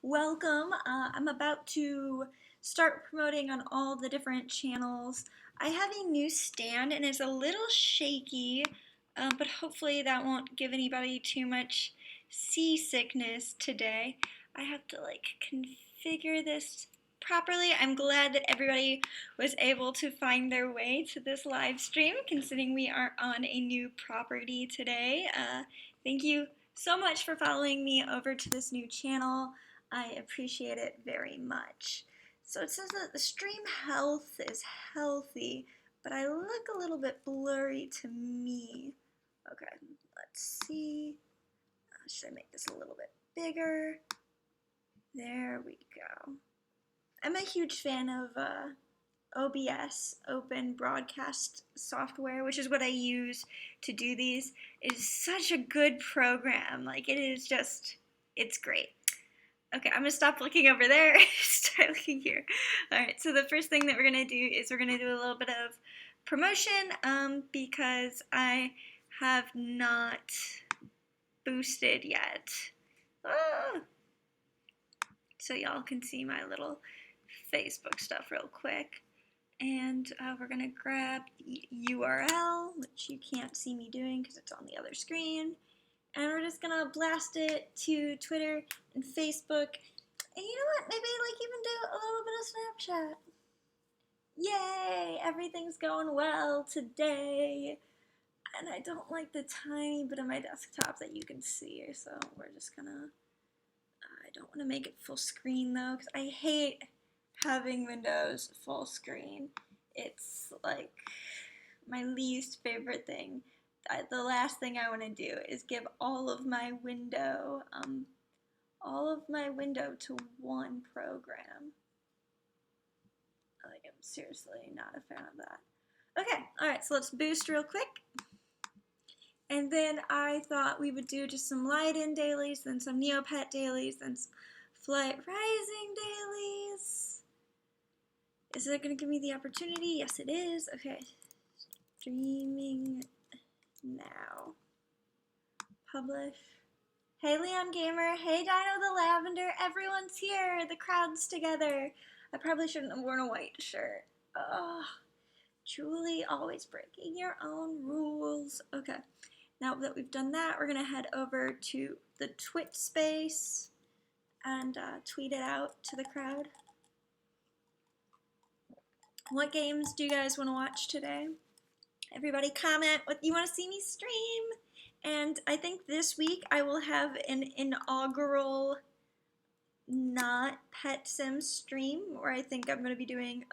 Welcome. I'm about to start promoting on all the different channels. I have a new stand and it's a little shaky, but hopefully that won't give anybody too much seasickness today. I have to configure this properly. I'm glad that everybody was able to find their way to this live stream, considering we are on a new property today. Thank you so much for following me over to this new channel. I appreciate it very much. So it says that the stream health is healthy, but I look a little bit blurry to me. Okay, let's see. Should I make this a little bit bigger? There we go. I'm a huge fan of OBS, Open Broadcast Software, which is what I use to do these. It is such a good program. It's great. Okay, I'm gonna stop looking over there, start looking here. All right, so the first thing that we're gonna do is we're gonna do a little bit of promotion because I have not boosted yet. Ah! So y'all can see my little Facebook stuff real quick. And we're gonna grab the URL, which you can't see me doing because it's on the other screen. And we're just gonna blast it to Twitter and Facebook. And you know what? Maybe even do a little bit of Snapchat. Yay! Everything's going well today. And I don't like the tiny bit of my desktop that you can see, so we're just gonna, I don't want to make it full screen though, because I hate having Windows full screen. It's like my least favorite thing. The last thing I want to do is give all of my window to one program. I'm seriously not a fan of that. Okay, alright, so let's boost real quick. And then I thought we would do just some Light-In dailies, then some Neopet dailies, then some Flight Rising dailies. Is it going to give me the opportunity? Yes, it is. Okay. Streaming now. Publish. Hey, Leon Gamer. Hey, Dino the Lavender. Everyone's here. The crowd's together. I probably shouldn't have worn a white shirt. Ugh. Julie, always breaking your own rules. Okay. Now that we've done that, we're going to head over to the Twitch space and tweet it out to the crowd. What games do you guys want to watch today? Everybody comment what you want to see me stream. And I think this week I will have an inaugural not Pet Sim stream where I think I'm going to be doing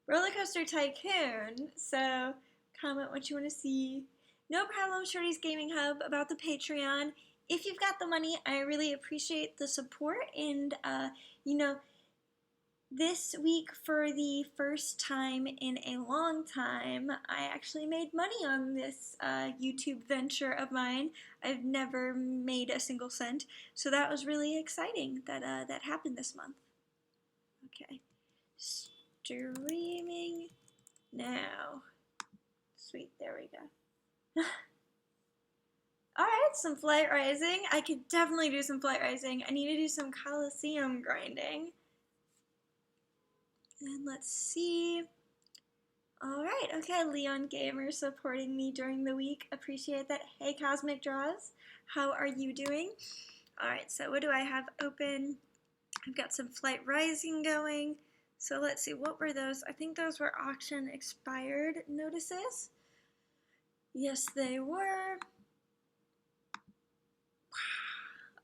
Roller Coaster Tycoon. So comment what you want to see. No problem, Shorty's Gaming Hub, about the Patreon. If you've got the money, I really appreciate the support. And, this week, for the first time in a long time, I actually made money on this YouTube venture of mine. I've never made a single cent, so that was really exciting that that happened this month. Okay, streaming now. Sweet, there we go. Alright, some Flight Rising. I could definitely do some Flight Rising. I need to do some Coliseum grinding. And let's see. Alright, okay, Leon Gamer supporting me during the week. Appreciate that. Hey, Cosmic Draws. How are you doing? Alright, so what do I have open? I've got some Flight Rising going. So let's see, what were those? I think those were auction expired notices. Yes, they were.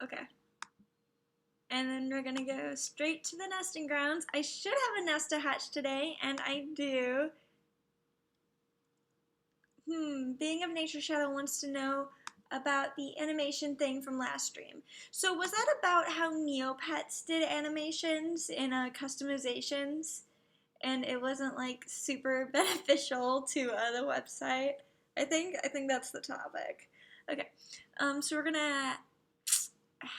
Okay. And then we're gonna go straight to the nesting grounds. I should have a nest to hatch today, and I do. Being of Nature Shadow wants to know about the animation thing from last stream. So was that about how Neopets did animations in customizations, and it wasn't like super beneficial to the website? I think that's the topic. Okay, so we're gonna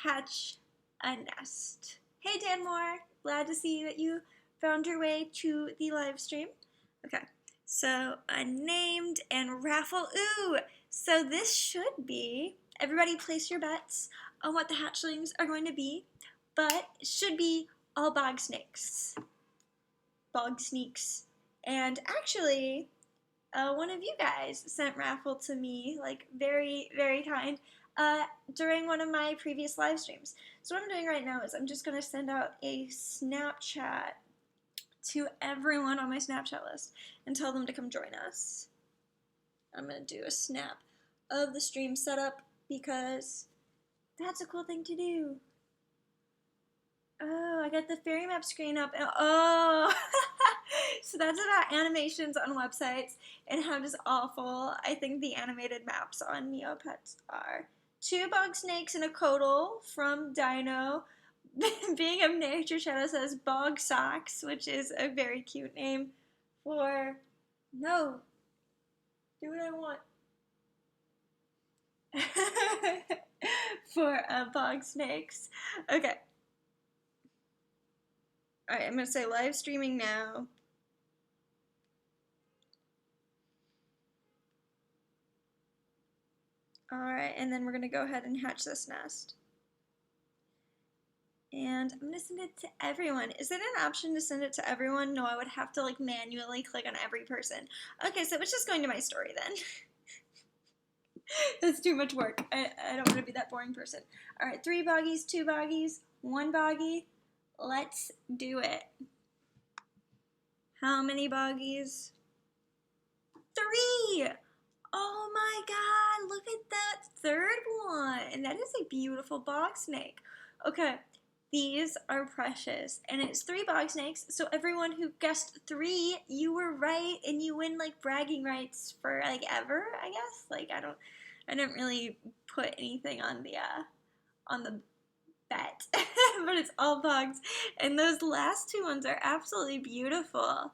hatch a nest. Hey Danmore, glad to see that you found your way to the live stream. Okay, so unnamed and raffle. Ooh, so this should be, everybody place your bets on what the hatchlings are going to be. but it should be all bog snakes. Bog sneaks. And actually, one of you guys sent raffle to me, like very, very kind, during one of my previous live streams. So what I'm doing right now is I'm just going to send out a Snapchat to everyone on my Snapchat list and tell them to come join us. I'm going to do a snap of the stream setup because that's a cool thing to do. Oh, I got the fairy map screen up. And, oh, so that's about animations on websites and how just awful I think the animated maps on Neopets are. 2 bog snakes and a codal from Dino. Being of Nature Shadow says bog socks, which is a very cute name for, no, do what I want. For bog snakes. Okay. Alright, I'm going to say live streaming now. Alright, and then we're going to go ahead and hatch this nest. And I'm going to send it to everyone. Is there an option to send it to everyone? No, I would have to like manually click on every person. Okay, so it's just going to my story then. That's too much work. I don't want to be that boring person. Alright, 3 boggies, 2 boggies, 1 boggy. Let's do it. How many boggies? 3! Oh my god, look at that third one. That is a beautiful bog snake. Okay, these are precious. And it's 3 bog snakes, so everyone who guessed 3, you were right, and you win like bragging rights for like ever, I guess. Like I don't really put anything on the bet. But it's all bugs. And those last 2 ones are absolutely beautiful.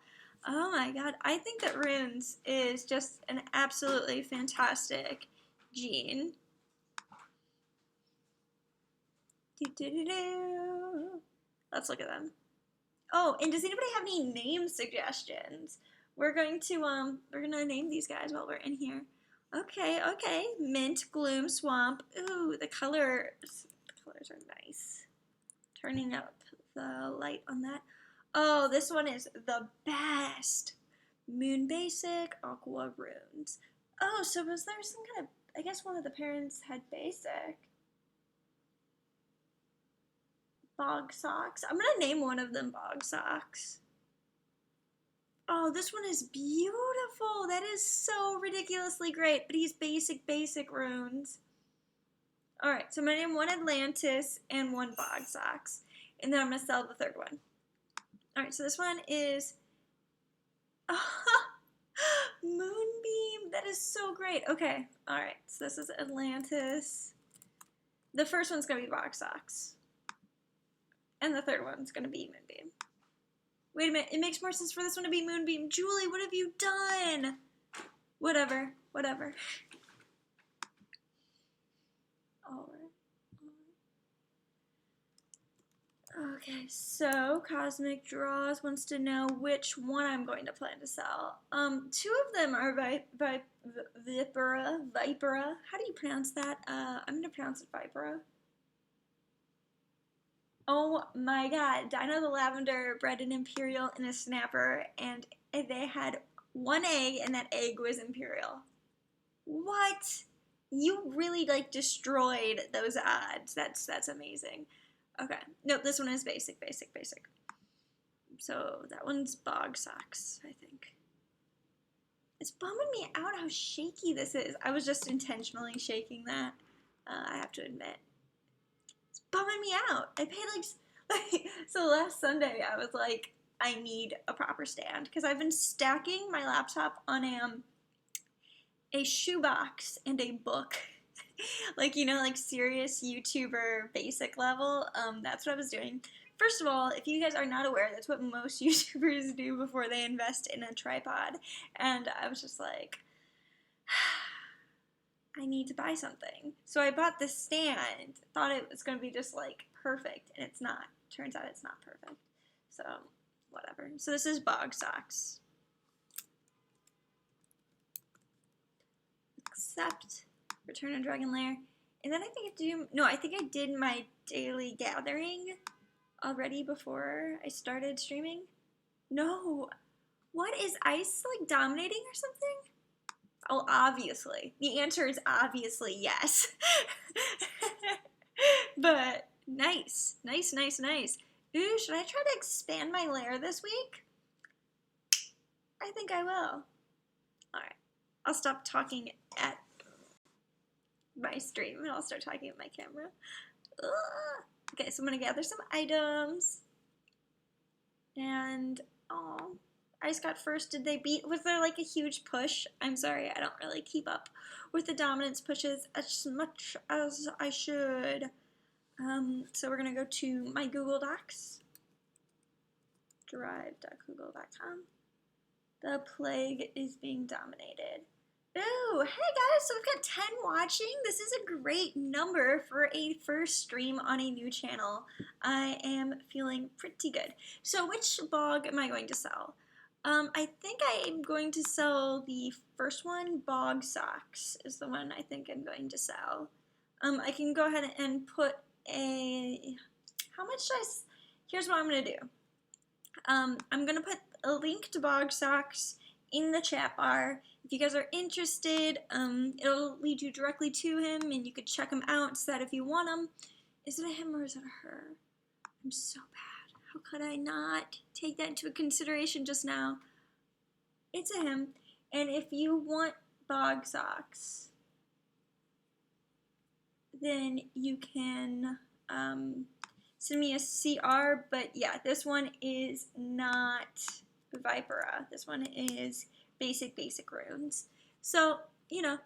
Oh my god, I think that runes is just an absolutely fantastic gene. Let's look at them. Oh, and does anybody have any name suggestions? We're gonna name these guys while we're in here. Okay, Mint, Gloom, Swamp. Ooh, the colors are nice. Turning up the light on that. Oh, this one is the best. Moon Basic, Aqua Runes. Oh, so was there some kind of, I guess one of the parents had Basic. Bog Socks. I'm going to name one of them Bog Socks. Oh, this one is beautiful. That is so ridiculously great, but he's basic runes. Alright, so I'm going to name one Atlantis and one Bog Socks. And then I'm going to sell the third one. Alright, so this one is Moonbeam. That is so great. Okay, alright, so this is Atlantis. The first one's going to be Bog Socks. And the third one's going to be Moonbeam. Wait a minute, it makes more sense for this one to be Moonbeam. Julie, what have you done? Whatever. Alright. Okay, so Cosmic Draws wants to know which one I'm going to plan to sell. 2 of them are Vipera. How do you pronounce that? I'm going to pronounce it Vipera. Oh my god, Dino the Lavender bred an Imperial and a Snapper, and they had 1 egg, and that egg was Imperial. What? You really, like, destroyed those odds. That's amazing. Okay. Nope, this one is basic. So that one's Bog Socks, I think. It's bumming me out how shaky this is. I was just intentionally shaking that, I have to admit. It's bumming me out. I paid like so last Sunday I was like, I need a proper stand because I've been stacking my laptop on a shoebox and a book. Like, you know, like serious YouTuber basic level. That's what I was doing. First of all, if you guys are not aware, that's what most YouTubers do before they invest in a tripod. And I was just like, I need to buy something. So I bought this stand, thought it was going to be just like perfect, and it's not. Turns out it's not perfect. So, whatever. So this is Bog Socks. Accept. Return to Dragon Lair. And then I think I think I did my daily gathering. already before I started streaming? No. What, is ice like dominating or something? Oh, obviously. The answer is obviously yes. But nice. Nice, nice, nice. Ooh, should I try to expand my lair this week? I think I will. Alright. I'll stop talking at my stream and I'll start talking at my camera. Ugh. Okay, so I'm gonna gather some items. And, oh, Ice got first. Did they beat? Was there like a huge push? I'm sorry, I don't really keep up with the dominance pushes as much as I should. So we're gonna go to my Google Docs, drive.google.com. The plague is being dominated. Ooh, hey guys, so we've got 10 watching. This is a great number for a first stream on a new channel. I am feeling pretty good. So which bog am I going to sell? I think I am going to sell the first one. Bog socks is the one I think I'm going to sell. I can go ahead and put a, how much should I, here's what I'm going to do. I'm going to put a link to bog socks in the chat bar. If you guys are interested, it'll lead you directly to him and you could check him out so that if you want him. Is it a him or is it a her? I'm so bad. How could I not take that into consideration just now? It's a him. And if you want bog socks, then you can send me a CR. But yeah, this one is not Vipera. This one is basic runes. So, you know,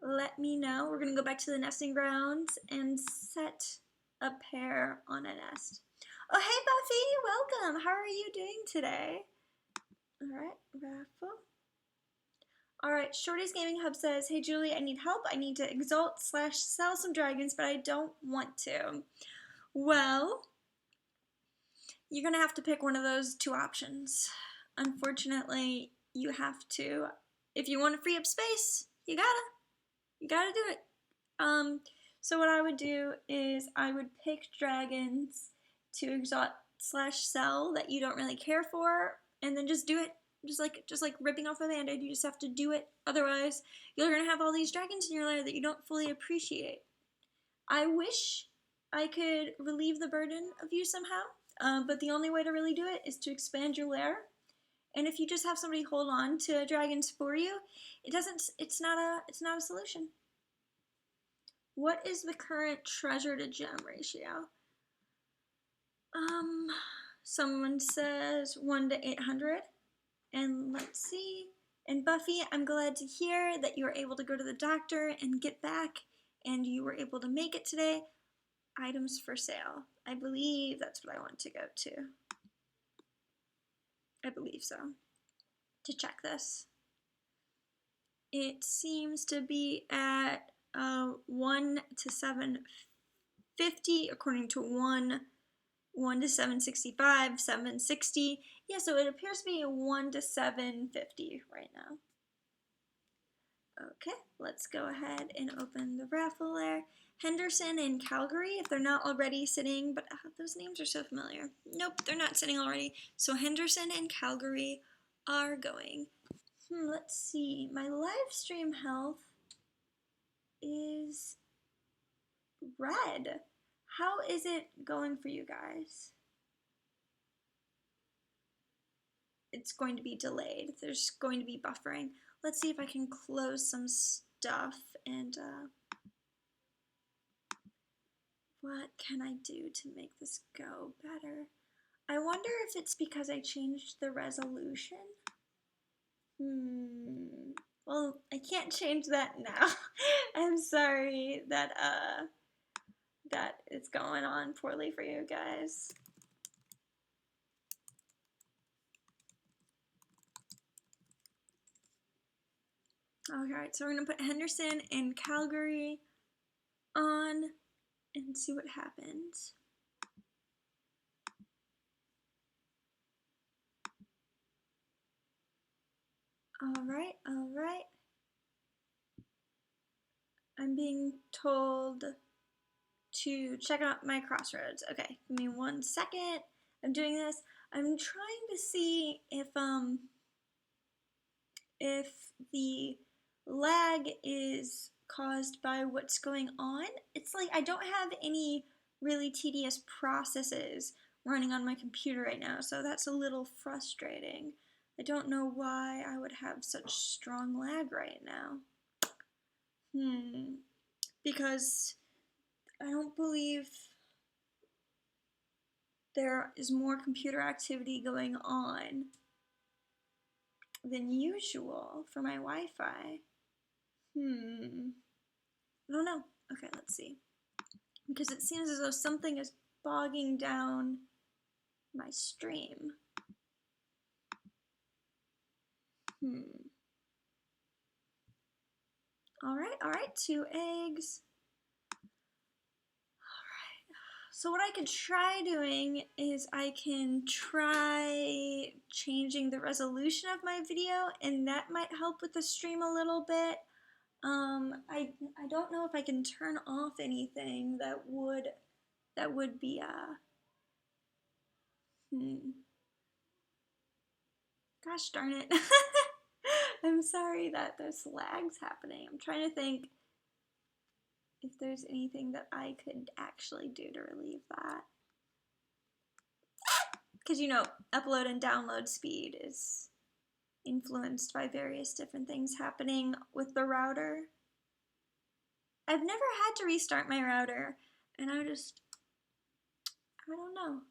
let me know. We're going to go back to the nesting grounds and set a pair on a nest. Oh, hey, Buffy, welcome. How are you doing today? All right, raffle. All right, Shorty's Gaming Hub says, hey, Julie, I need help. I need to exalt/sell some dragons, but I don't want to. Well, you're going to have to pick one of those two options. Unfortunately, you have to. If you want to free up space, you gotta do it. So what I would do is I would pick dragons to exalt/sell that you don't really care for, and then just do it. Just like ripping off a band-aid, you just have to do it. Otherwise, you're gonna have all these dragons in your lair that you don't fully appreciate. I wish I could relieve the burden of you somehow, but the only way to really do it is to expand your lair. And if you just have somebody hold on to dragons for you, it's not a solution. What is the current treasure to gem ratio? Someone says 1 to 800. And let's see. And Buffy, I'm glad to hear that you were able to go to the doctor and get back and you were able to make it today. Items for sale. I believe that's what I want to go to. I believe so. To check this. It seems to be at 1 to 750 according to 1 to 765, 760. Yeah, so it appears to be 1 to 750 right now. Okay, let's go ahead and open the raffle there. Henderson and Calgary, if they're not already sitting, but those names are so familiar. Nope, they're not sitting already. So Henderson and Calgary are going. Let's see. My live stream health is red. How is it going for you guys? It's going to be delayed. There's going to be buffering. Let's see if I can close some stuff and what can I do to make this go better? I wonder if it's because I changed the resolution. Well, I can't change that now. I'm sorry that that it's going on poorly for you guys. Alright, so we're going to put Henderson and Calgary on and see what happens. Alright, alright. I'm being told to check out my crossroads. Okay, give me 1 second. I'm doing this. I'm trying to see if the lag is caused by what's going on. It's like I don't have any really tedious processes running on my computer right now, so that's a little frustrating. I don't know why I would have such strong lag right now. Because I don't believe there is more computer activity going on than usual for my Wi-Fi. I don't know. Okay, let's see. Because it seems as though something is bogging down my stream. Alright, 2 eggs. Alright, so what I could try doing is I can try changing the resolution of my video, and that might help with the stream a little bit. I don't know if I can turn off anything that would be Gosh darn it. I'm sorry that there's lags happening. I'm trying to think if there's anything that I could actually do to relieve that. Because, you know, upload and download speed is influenced by various different things happening with the router. I've never had to restart my router, and I don't know.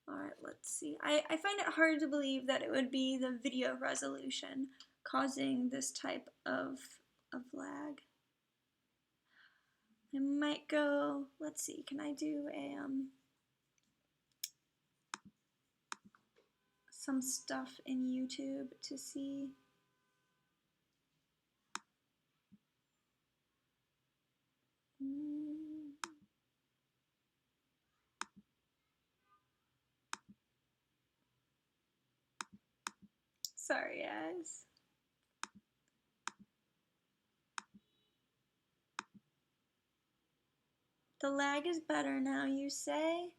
Alright, let's see. I find it hard to believe that it would be the video resolution causing this type of lag. I might go, let's see, can I do a, some stuff in YouTube to see? Sorry, guys. The lag is better now, you say?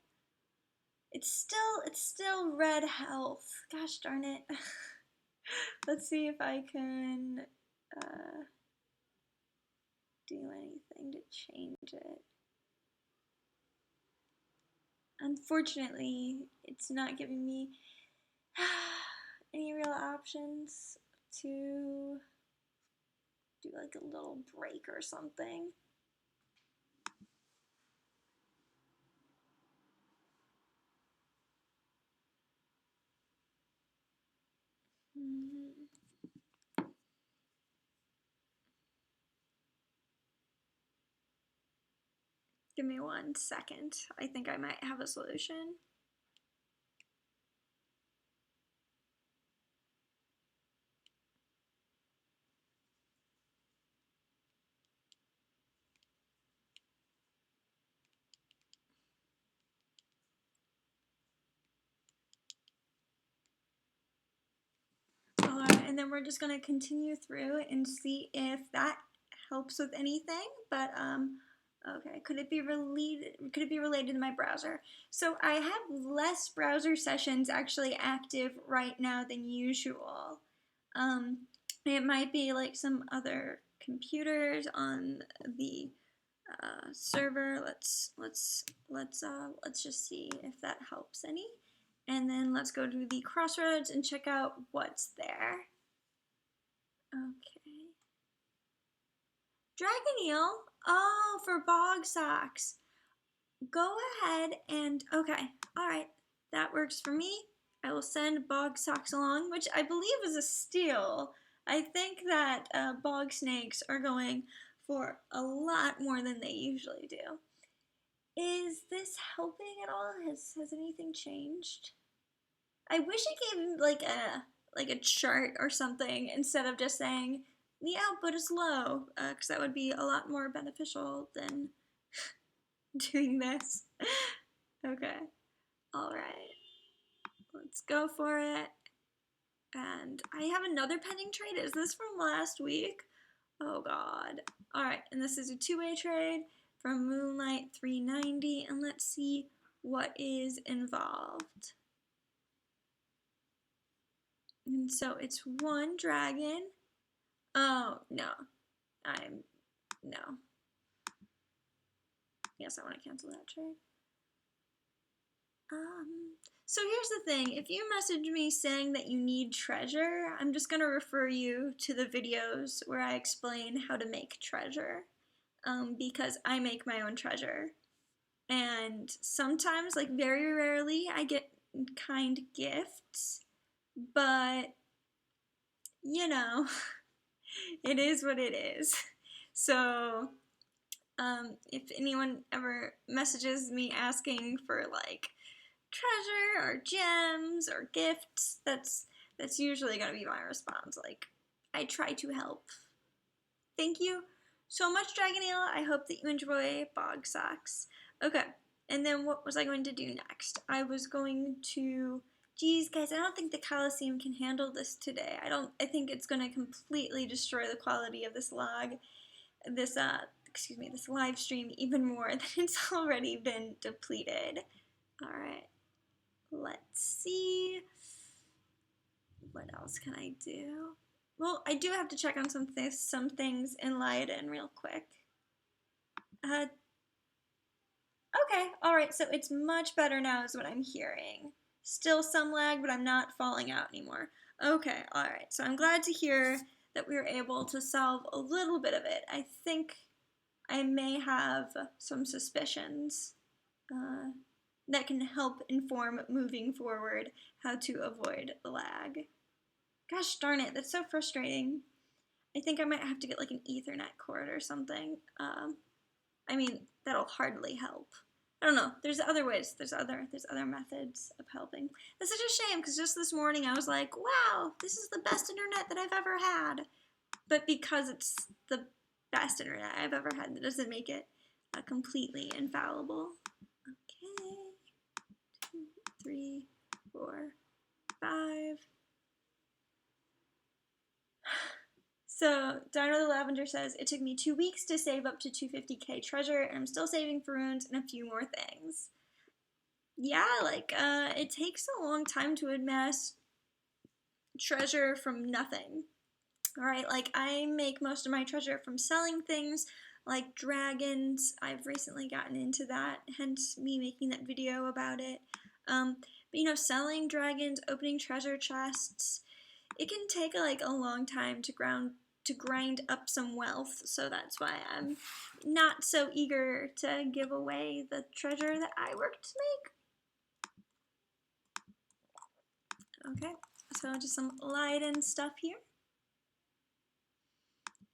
It's still red health. Gosh darn it. Let's see if I can do anything to change it. Unfortunately, it's not giving me any real options to do like a little break or something. Give me 1 second. I think I might have a solution. And then we're just going to continue through and see if that helps with anything. But okay, could it be related to my browser? So I have less browser sessions actually active right now than usual. It might be like some other computers on the server. Let's just see if that helps any. And then let's go to the crossroads and check out what's there. Okay. Dragon eel? Oh, for bog socks. Go ahead and, okay, alright, that works for me. I will send bog socks along, which I believe is a steal. I think that bog snakes are going for a lot more than they usually do. Is this helping at all? Has anything changed? I wish it gave like a chart or something instead of just saying the output is low, because that would be a lot more beneficial than doing this. Okay, alright, let's go for it. And I have another pending trade. Is this from last week? Oh god. Alright, and this is a 2-way trade. from Moonlight 390, and let's see what is involved. And so it's one dragon. Oh, no. No. Yes, I want to cancel that trade. So here's the thing. If you message me saying that you need treasure, I'm just going to refer you to the videos where I explain how to make treasure. Because I make my own treasure. And sometimes, like very rarely, I get kind gifts. But, you know, it is what it is. So, if anyone ever messages me asking for like treasure or gems or gifts, that's usually gonna be my response. Like, I try to help. Thank you so much, Dragon Eel. I hope that you enjoy Bog Socks. Okay, and then what was I going to do next? I was going to, geez, guys, I don't think the Coliseum can handle this today. I think it's gonna completely destroy the quality of this this live stream even more than it's already been depleted. All right, let's see. What else can I do? Well, I do have to check on some things in Leiden real quick. Okay, all right, so it's much better now is what I'm hearing. Still some lag, but I'm not falling out anymore. Okay, all right, so I'm glad to hear that we were able to solve a little bit of it. I think I may have some suspicions that can help inform moving forward how to avoid the lag. Gosh darn it, that's so frustrating. I think I might have to get like an Ethernet cord or something. I mean, that'll hardly help. I don't know. There's other ways. There's other methods of helping. That's such a shame because just this morning I was like, wow, this is the best internet that I've ever had. But because it's the best internet I've ever had, that doesn't make it completely infallible. Okay. 2, 3, 4, 5. So, Dino the Lavender says, it took me 2 weeks to save up to 250k treasure, and I'm still saving for runes and a few more things. Yeah, like, it takes a long time to amass treasure from nothing. Alright, like, I make most of my treasure from selling things, like dragons. I've recently gotten into that, hence me making that video about it. But, you know, selling dragons, opening treasure chests, it can take like a long time to grind up some wealth, so that's why I'm not so eager to give away the treasure that I worked to make. Okay, so just some Leiden stuff here.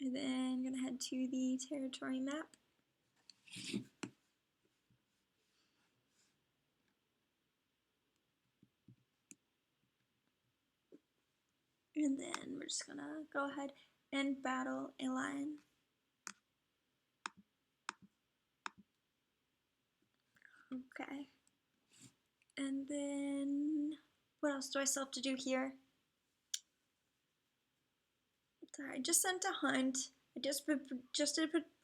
And then I'm gonna head to the territory map. And then we're just gonna go ahead and battle a lion. Okay. And then, what else do I still have to do here? I just sent a hunt. I just did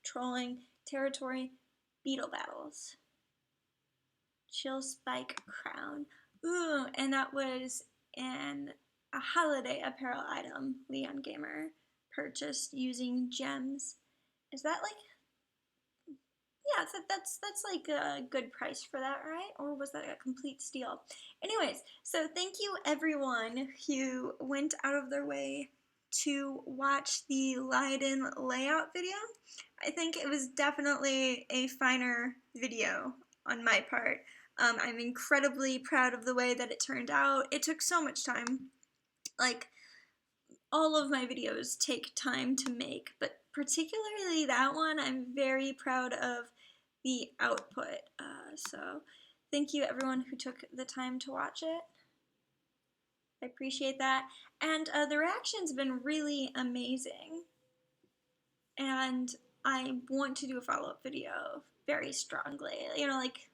patrolling territory, beetle battles. Chill Spike Crown. Ooh, and that was a holiday apparel item Leon Gamer purchased using gems. Is that like, yeah, that's like a good price for that, right? Or was that a complete steal? Anyways, so thank you everyone who went out of their way to watch the Leiden layout video. I think it was definitely a finer video on my part. I'm incredibly proud of the way that it turned out. It took so much time. Like, all of my videos take time to make, but particularly that one, I'm very proud of the output. So thank you everyone who took the time to watch it. I appreciate that. And the reaction's been really amazing. And I want to do a follow-up video very strongly. You know, like,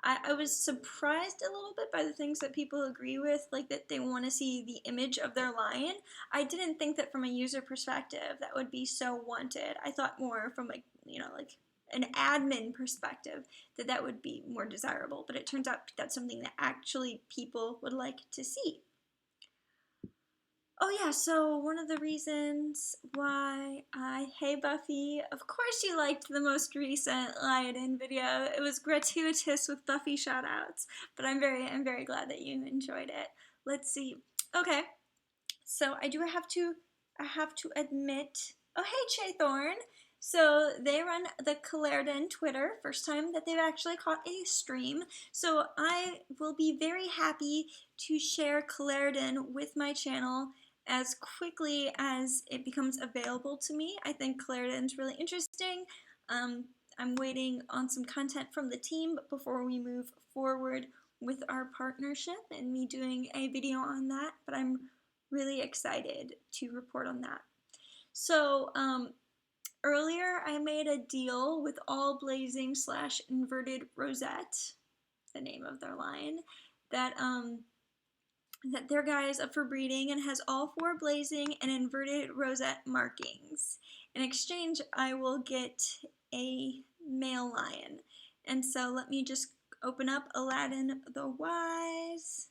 I was surprised a little bit by the things that people agree with, like that they want to see the image of their lion. I didn't think that from a user perspective that would be so wanted. I thought more from, like, you know, like an admin perspective, that would be more desirable. But it turns out that's something that actually people would like to see. Oh yeah, so one of the reasons why hey Buffy, of course you liked the most recent Lion video. It was gratuitous with Buffy shoutouts, but I'm very glad that you enjoyed it. Let's see. Okay, so I have to admit, oh hey Che Thorn. So they run the Clarendon Twitter, first time that they've actually caught a stream. So I will be very happy to share Clarendon with my channel as quickly as it becomes available to me. I think Clarendon's really interesting. I'm waiting on some content from the team before we move forward with our partnership and me doing a video on that, but I'm really excited to report on that. So earlier I made a deal with All Blazing / Inverted Rosette, the name of their line, that their guy is up for breeding and has all 4 blazing and inverted rosette markings. In exchange, I will get a male lion. And so let me just open up Aladdin the Wise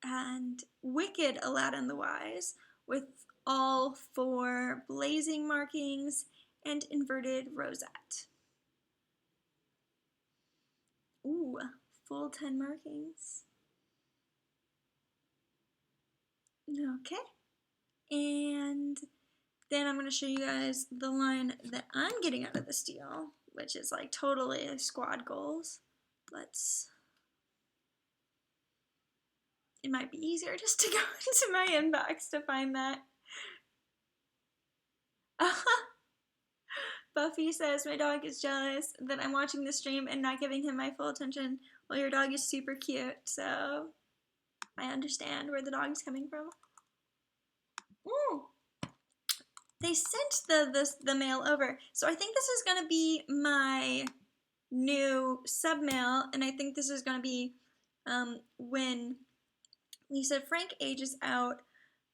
and Wicked Aladdin the Wise with all 4 blazing markings and inverted rosette. Ooh, full 10 markings. Okay, and then I'm going to show you guys the line that I'm getting out of this deal, which is like totally squad goals. It might be easier just to go into my inbox to find that. Buffy says, my dog is jealous that I'm watching the stream and not giving him my full attention. Well, your dog is super cute, so I understand where the dog's coming from. Ooh. They sent the mail over, so I think this is going to be my new sub mail, and I think this is going to be when Lisa Frank ages out,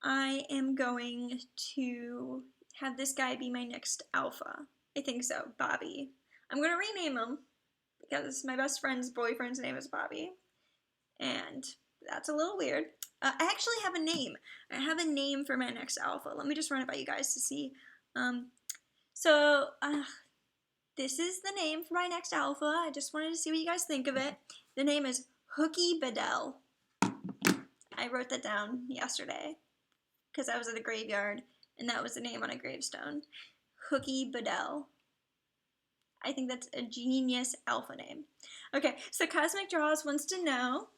I am going to have this guy be my next alpha. I think so, Bobby. I'm going to rename him because my best friend's boyfriend's name is Bobby, and that's a little weird. I actually have a name. I have a name for my next alpha. Let me just run it by you guys to see. This is the name for my next alpha. I just wanted to see what you guys think of it. The name is Hooky Bedell. I wrote that down yesterday because I was at a graveyard and that was the name on a gravestone. Hooky Bedell. I think that's a genius alpha name. Okay, so Cosmic Draws wants to know,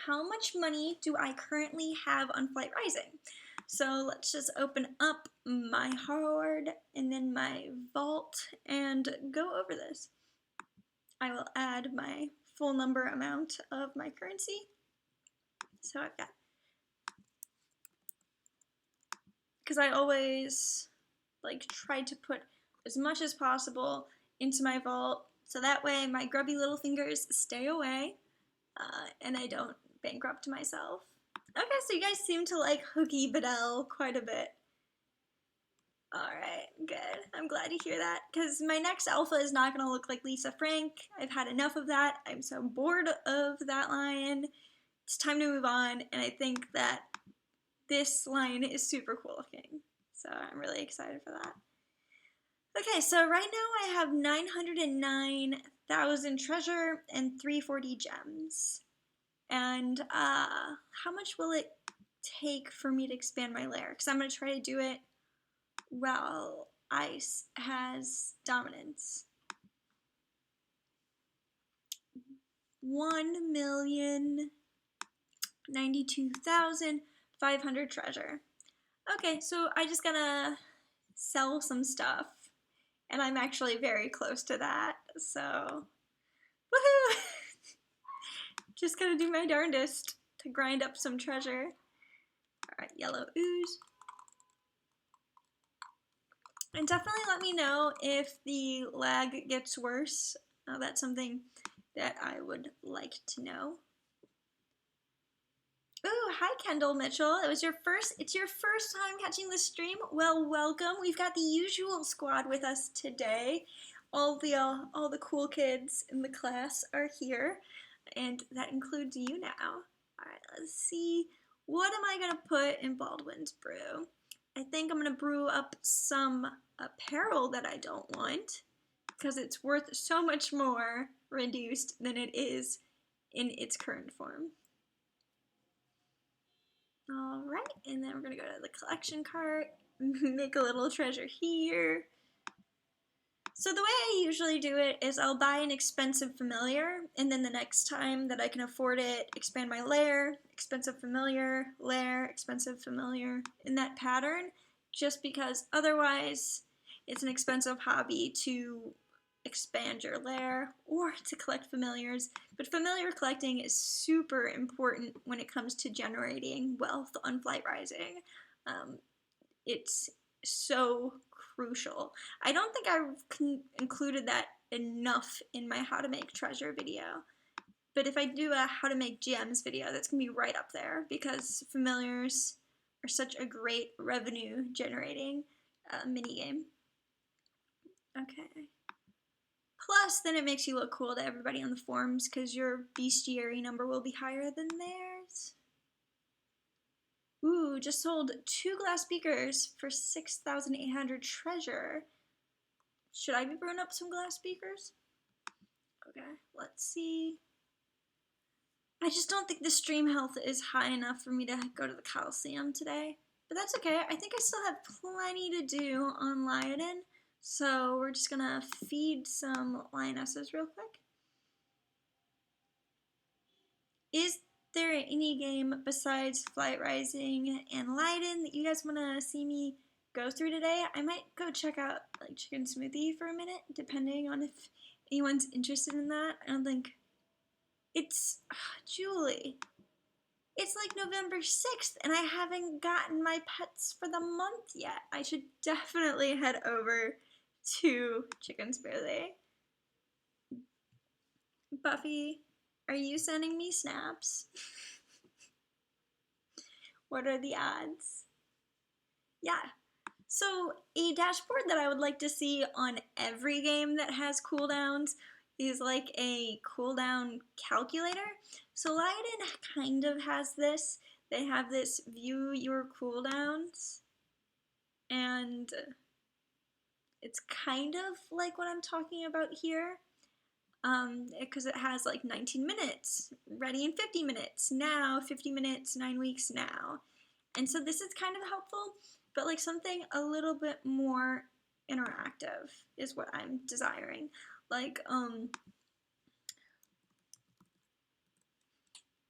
how much money do I currently have on Flight Rising? So let's just open up my hoard and then my vault and go over this. I will add my full number amount of my currency. So I've got, because I always like try to put as much as possible into my vault so that way my grubby little fingers stay away and I don't bankrupt myself. Okay, so you guys seem to like Hooky Bedell quite a bit. Alright, good. I'm glad to hear that, because my next alpha is not going to look like Lisa Frank. I've had enough of that. I'm so bored of that lion. It's time to move on, and I think that this lion is super cool looking. So I'm really excited for that. Okay, so right now I have 909,000 treasure and 340 gems. And how much will it take for me to expand my lair? Because I'm going to try to do it while Ice has dominance. 1,092,500 treasure. Okay, so I just gotta sell some stuff. And I'm actually very close to that, so woohoo! Just gotta do my darndest to grind up some treasure. Alright, yellow ooze. And definitely let me know if the lag gets worse. That's something that I would like to know. Ooh, hi Kendall Mitchell. It's your first time catching the stream. Well, welcome. We've got the usual squad with us today. All the cool kids in the class are here, and that includes you now. All right, let's see. What am I gonna put in Baldwin's brew? I think I'm gonna brew up some apparel that I don't want because it's worth so much more reduced than it is in its current form. All right, and then we're gonna go to the collection cart, make a little treasure here. So the way I usually do it is I'll buy an expensive familiar, and then the next time that I can afford it, expand my lair, expensive familiar, lair, expensive familiar, in that pattern, just because otherwise it's an expensive hobby to expand your lair or to collect familiars. But familiar collecting is super important when it comes to generating wealth on Flight Rising. It's so crucial. I don't think I've included that enough in my how to make treasure video. But if I do a how to make gems video, that's gonna be right up there because familiars are such a great revenue generating minigame. Okay. Plus, then it makes you look cool to everybody on the forums because your bestiary number will be higher than theirs. Ooh, just sold 2 glass speakers for 6,800 treasure. Should I be brewing up some glass speakers? Okay, let's see. I just don't think the stream health is high enough for me to go to the Coliseum today. But that's okay. I think I still have plenty to do on Lionel. So we're just gonna feed some lionesses real quick. Is there any game besides Flight Rising and Leiden that you guys want to see me go through today? I might go check out like Chicken Smoothie for a minute, depending on if anyone's interested in that. I don't think it's Julie. It's like November 6th and I haven't gotten my pets for the month yet. I should definitely head over to Chicken Smoothie. Buffy, are you sending me snaps? What are the odds? Yeah. So a dashboard that I would like to see on every game that has cooldowns is like a cooldown calculator. So Leiden kind of has this. They have this view your cooldowns, and it's kind of like what I'm talking about here. Because it has like 19 minutes, ready in 50 minutes, now 50 minutes, 9 weeks now. And so this is kind of helpful, but like something a little bit more interactive is what I'm desiring. Like,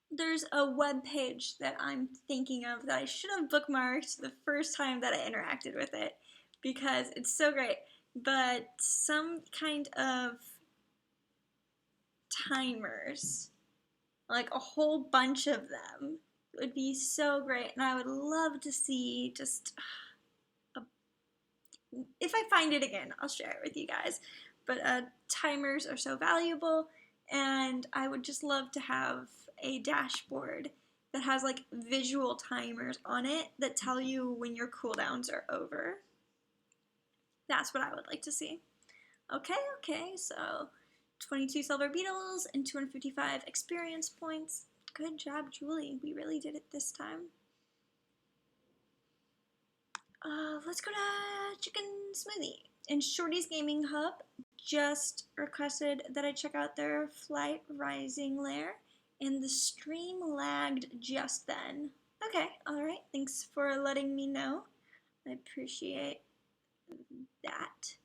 there's a web page that I'm thinking of that I should have bookmarked the first time that I interacted with it because it's so great, but some kind of timers, like a whole bunch of them, would be so great, and I would love to see just if I find it again, I'll share it with you guys. But timers are so valuable, and I would just love to have a dashboard that has like visual timers on it that tell you when your cooldowns are over. That's what I would like to see. Okay, so 22 silver beetles and 255 experience points. Good job, Julie. We really did it this time. Let's go to Chicken Smoothie. And Shorty's Gaming Hub just requested that I check out their Flight Rising lair, and the stream lagged just then. Okay, alright, thanks for letting me know. I appreciate that.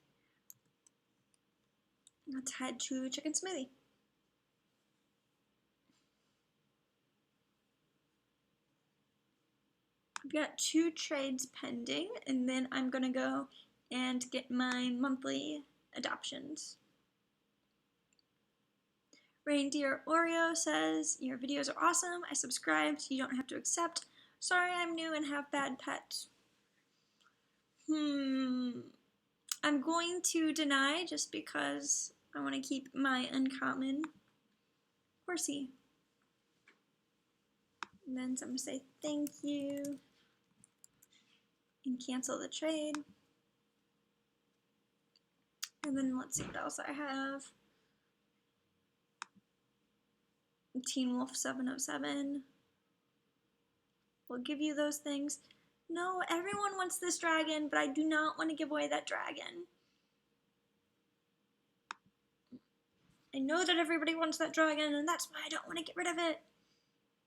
Let's head to Chicken Smoothie. I've got 2 trades pending, and then I'm gonna go and get my monthly adoptions. Reindeer Oreo says, your videos are awesome. I subscribed. You don't have to accept. Sorry I'm new and have bad pets. I'm going to deny just because I want to keep my uncommon horsey. And then I'm gonna say thank you and cancel the trade. And then let's see what else I have. Teen Wolf 707. We'll give you those things. No, everyone wants this dragon, but I do not want to give away that dragon. I know that everybody wants that dragon, and that's why I don't want to get rid of it.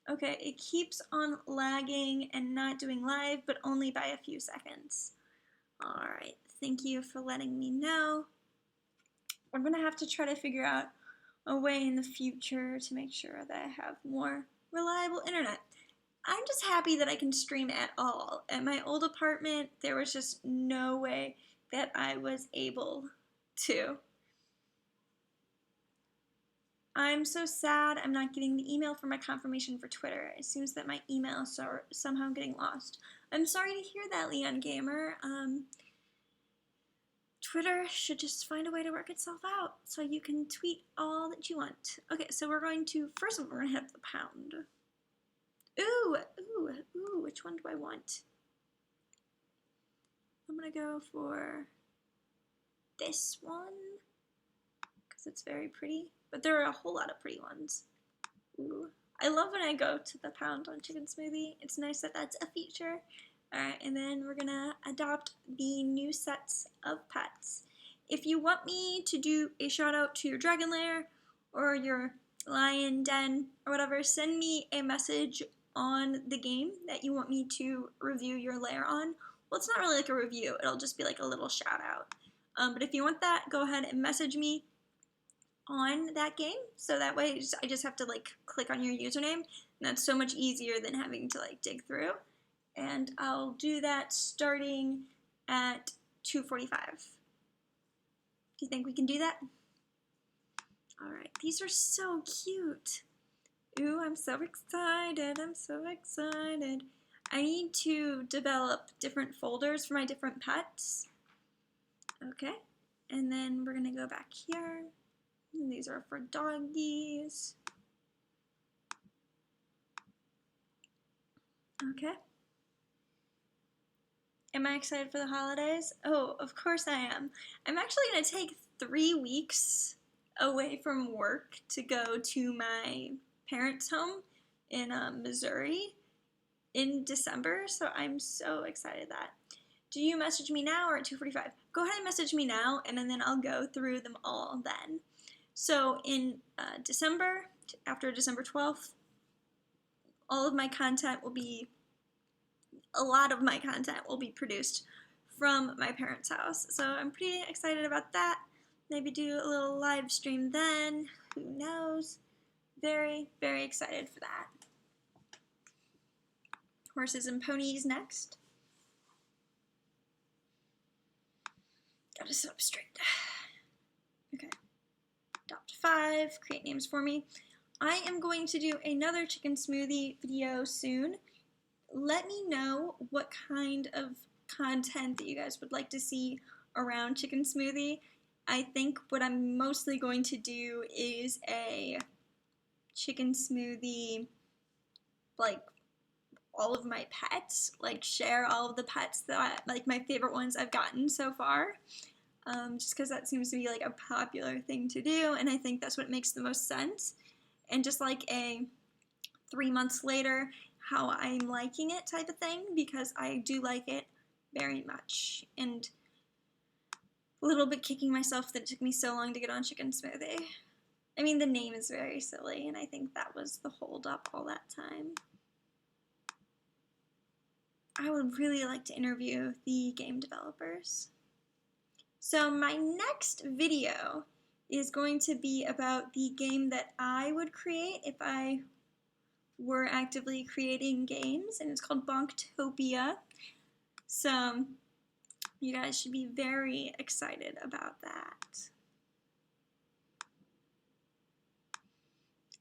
Okay, it keeps on lagging and not doing live, but only by a few seconds. Alright, thank you for letting me know. We're going to have to try to figure out a way in the future to make sure that I have more reliable internet. I'm just happy that I can stream at all. At my old apartment, there was just no way that I was able to. I'm so sad I'm not getting the email for my confirmation for Twitter. It seems that my emails are somehow getting lost. I'm sorry to hear that, Leon Gamer. Twitter should just find a way to work itself out so you can tweet all that you want. Okay, so we're going to, first of all, we're going to hit the pound. Ooh, which one do I want? I'm going to go for this one because it's very pretty, but there are a whole lot of pretty ones. Ooh, I love when I go to the pound on Chicken Smoothie. It's nice that that's a feature. Alright, and then we're gonna adopt the new sets of pets. If you want me to do a shout out to your dragon lair or your lion den or whatever, send me a message on the game that you want me to review your lair on. Well, it's not really like a review, it'll just be like a little shout out. But if you want that, go ahead and message me on that game, so that way I just have to like click on your username, and that's so much easier than having to like dig through. And I'll do that starting at 2:45. Do you think we can do that? Alright, these are so cute. Ooh, I'm so excited, I'm so excited. I need to develop different folders for my different pets. Okay, and then we're gonna go back here. And these are for doggies. Okay. Am I excited for the holidays? Oh, of course I am. I'm actually going to take 3 weeks away from work to go to my parents' home in Missouri in December, so I'm so excited that. Do you message me now or at 2:45? Go ahead and message me now, and then I'll go through them all then. So in December, after December 12th, all of my content will be a lot of my content will be produced from my parents' house. So I'm pretty excited about that. Maybe do a little live stream then. Who knows? Very, very excited for that. Horses and ponies next. Gotta sit up straight. Okay. Adopt 5. Create names for me. I am going to do another chicken smoothie video soon. Let me know what kind of content that you guys would like to see around chicken smoothie. I think what I'm mostly going to do is a chicken smoothie, like all of my pets, like share all of the pets that like my favorite ones I've gotten so far. Just because that seems to be like a popular thing to do, and I think that's what makes the most sense. And just like a 3 months later, how I'm liking it type of thing, because I do like it very much. And a little bit kicking myself that it took me so long to get on Chicken Smoothie. I mean, the name is very silly, and I think that was the hold up all that time. I would really like to interview the game developers. So my next video is going to be about the game that I would create if I were actively creating games, and it's called Bonktopia. So you guys should be very excited about that.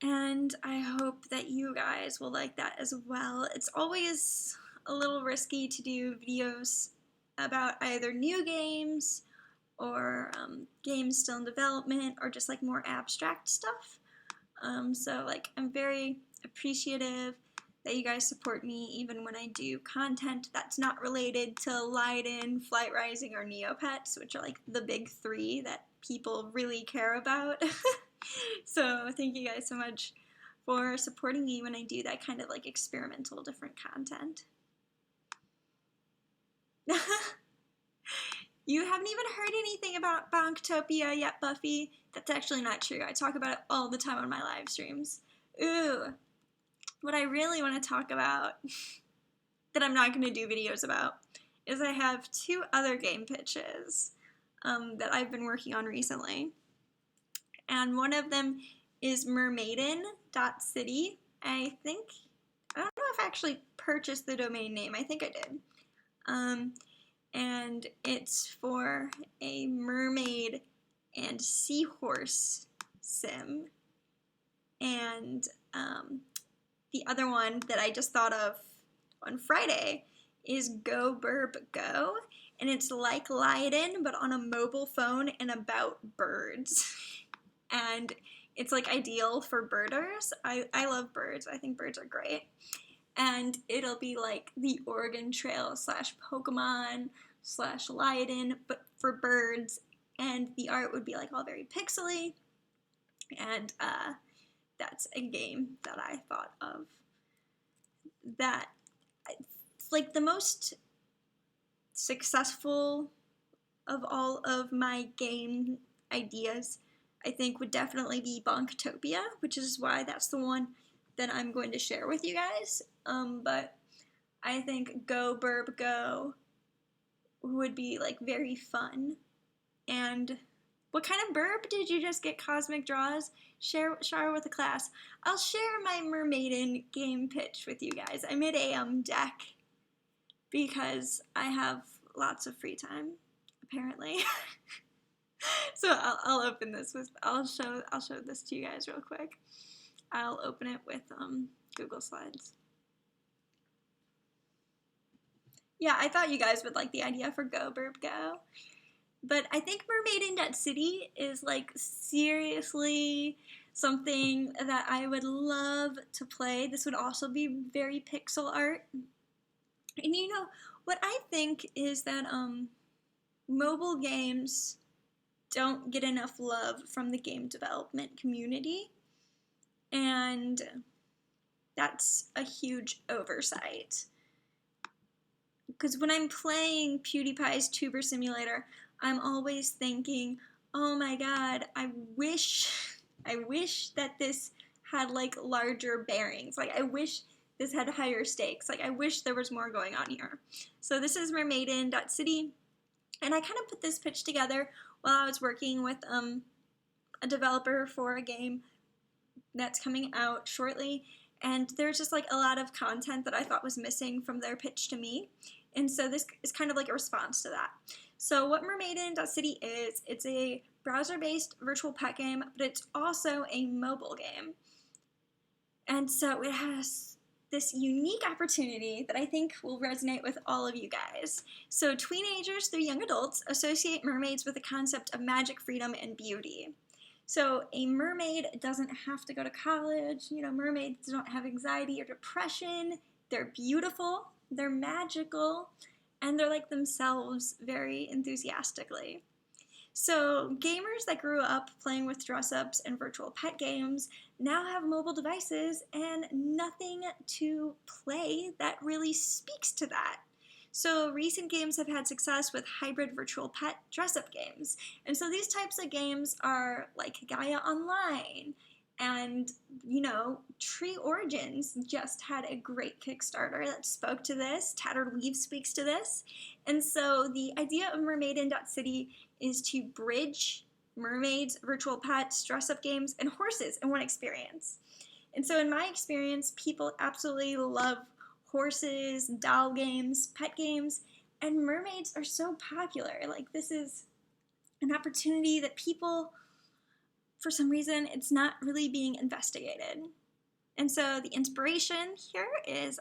And I hope that you guys will like that as well. It's always a little risky to do videos about either new games or games still in development, or just like more abstract stuff. So like I'm very appreciative that you guys support me even when I do content that's not related to Leiden, Flight Rising, or Neopets, which are like the big three that people really care about. So thank you guys so much for supporting me when I do that kind of like experimental different content. You haven't even heard anything about Bonktopia yet, Buffy? That's actually not true. I talk about it all the time on my live streams. Ooh. What I really want to talk about, that I'm not going to do videos about, is I have 2 other game pitches that I've been working on recently. And one of them is mermaiden.city. I don't know if I actually purchased the domain name. I think I did. And it's for a mermaid and seahorse sim. And the other one that I just thought of on Friday is Go Burb Go, and it's like Leiden but on a mobile phone and about birds. And it's like ideal for birders. I love birds. I think birds are great. And it'll be like the Oregon Trail / Pokemon / Leiden, but for birds. And the art would be like all very pixely. And that's a game that I thought of that it's like the most successful of all of my game ideas. I think would definitely be Bonktopia, which is why that's the one that I'm going to share with you guys. But I think Go Burb Go would be like very fun. And what kind of burb did you just get, Cosmic Draws? Share with the class. I'll share my Mermaiden game pitch with you guys. I made a deck because I have lots of free time, apparently. So I'll open this with, I'll show this to you guys real quick. I'll open it with Google Slides. Yeah, I thought you guys would like the idea for Go Burb Go. But I think mermaiden.city is like seriously something that I would love to play. This would also be very pixel art. And you know, what I think is that mobile games don't get enough love from the game development community. And that's a huge oversight. Because when I'm playing PewDiePie's Tuber Simulator, I'm always thinking, oh my god, I wish that this had like larger bearings. Like I wish this had higher stakes. Like I wish there was more going on here. So this is mermaiden.city, and I kind of put this pitch together while I was working with a developer for a game that's coming out shortly, and there's just like a lot of content that I thought was missing from their pitch to me. And so this is kind of like a response to that. So what mermaiden.city is, it's a browser-based virtual pet game, but it's also a mobile game. And so it has this unique opportunity that I think will resonate with all of you guys. So teenagers through young adults associate mermaids with the concept of magic, freedom, and beauty. So a mermaid doesn't have to go to college. You know, mermaids don't have anxiety or depression. They're beautiful, they're magical, and they're like themselves very enthusiastically. So gamers that grew up playing with dress-ups and virtual pet games now have mobile devices and nothing to play that really speaks to that. So recent games have had success with hybrid virtual pet dress-up games. And so these types of games are like Gaia Online, and, you know, Tree Origins just had a great Kickstarter that spoke to this. Tattered Leaf speaks to this. And so the idea of mermaiden.city is to bridge mermaids, virtual pets, dress-up games, and horses in one experience. And so in my experience, people absolutely love horses, doll games, pet games, and mermaids are so popular. Like, this is an opportunity that people, for some reason, it's not really being investigated. And so the inspiration here is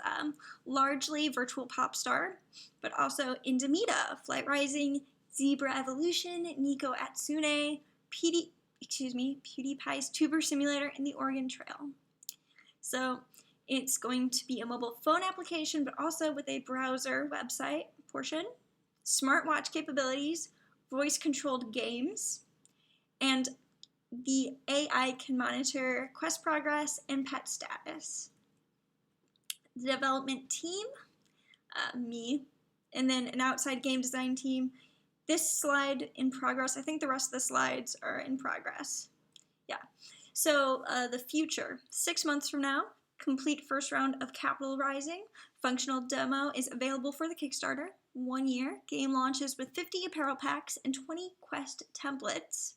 largely virtual pop star, but also Indemita, Flight Rising, Zebra Evolution, Nico Atsune, PewDiePie's Tuber Simulator, and the Oregon Trail. So It's going to be a mobile phone application, but also with a browser website portion, smartwatch capabilities, voice-controlled games, and the AI can monitor quest progress and pet status. The development team, me, and then an outside game design team. This slide in progress. I think the rest of the slides are in progress. Yeah. So the future, 6 months from now, complete first round of capital rising. Functional demo is available for the Kickstarter. 1 year, game launches with 50 apparel packs and 20 quest templates.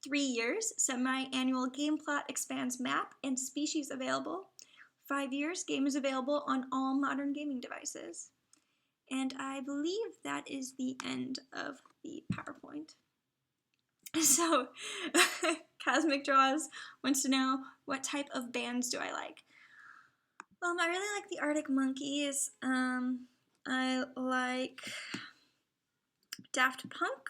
3 years, semi-annual game plot expands map and species available. 5 years, game is available on all modern gaming devices. And I believe that is the end of the PowerPoint. So, Cosmic Draws wants to know, what type of bands do I like? I really like the Arctic Monkeys. I like Daft Punk.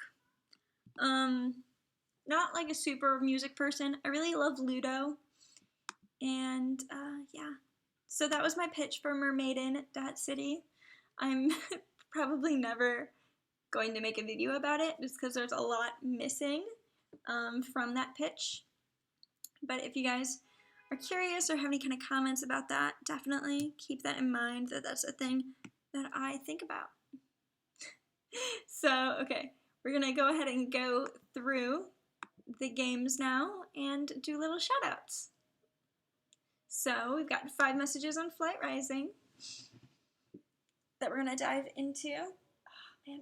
Not like a super music person. I really love Ludo. And yeah. So that was my pitch for Mermaiden.city. I'm probably never going to make a video about it just because there's a lot missing from that pitch. But if you guys are curious or have any kind of comments about that, definitely keep that in mind, that that's a thing that I think about. So, okay, we're going to go ahead and go through the games now and do little shout outs. So, we've got 5 messages on Flight Rising that we're going to dive into. Oh, man.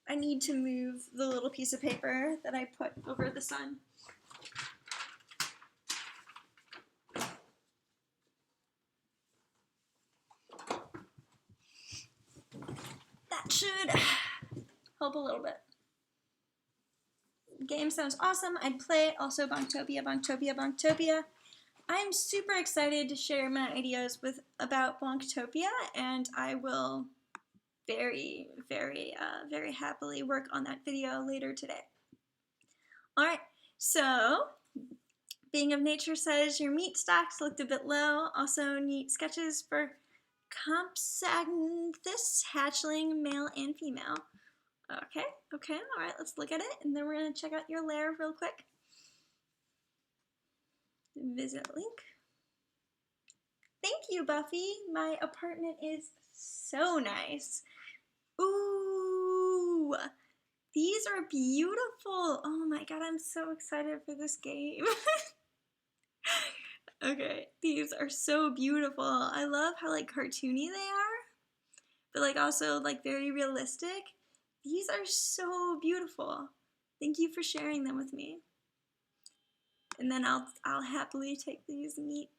I need to move the little piece of paper that I put over the sun. That should help a little bit. Game sounds awesome. I'd play it. Also, Bonktopia, Bonktopia, Bonktopia. I'm super excited to share my ideas about Bonktopia, and I will very, very, very happily work on that video later today. Alright, so Being of Nature says your meat stocks looked a bit low. Also, neat sketches for Compsognathus hatchling, male and female. Okay, alright, let's look at it, and then we're going to check out your lair real quick. Visit link. Thank you, Buffy. My apartment is so nice. Ooh, these are beautiful. Oh my god, I'm so excited for this game. Okay, these are so beautiful. I love how like cartoony they are, but like also like very realistic. These are so beautiful. Thank you for sharing them with me. And then I'll happily take these meat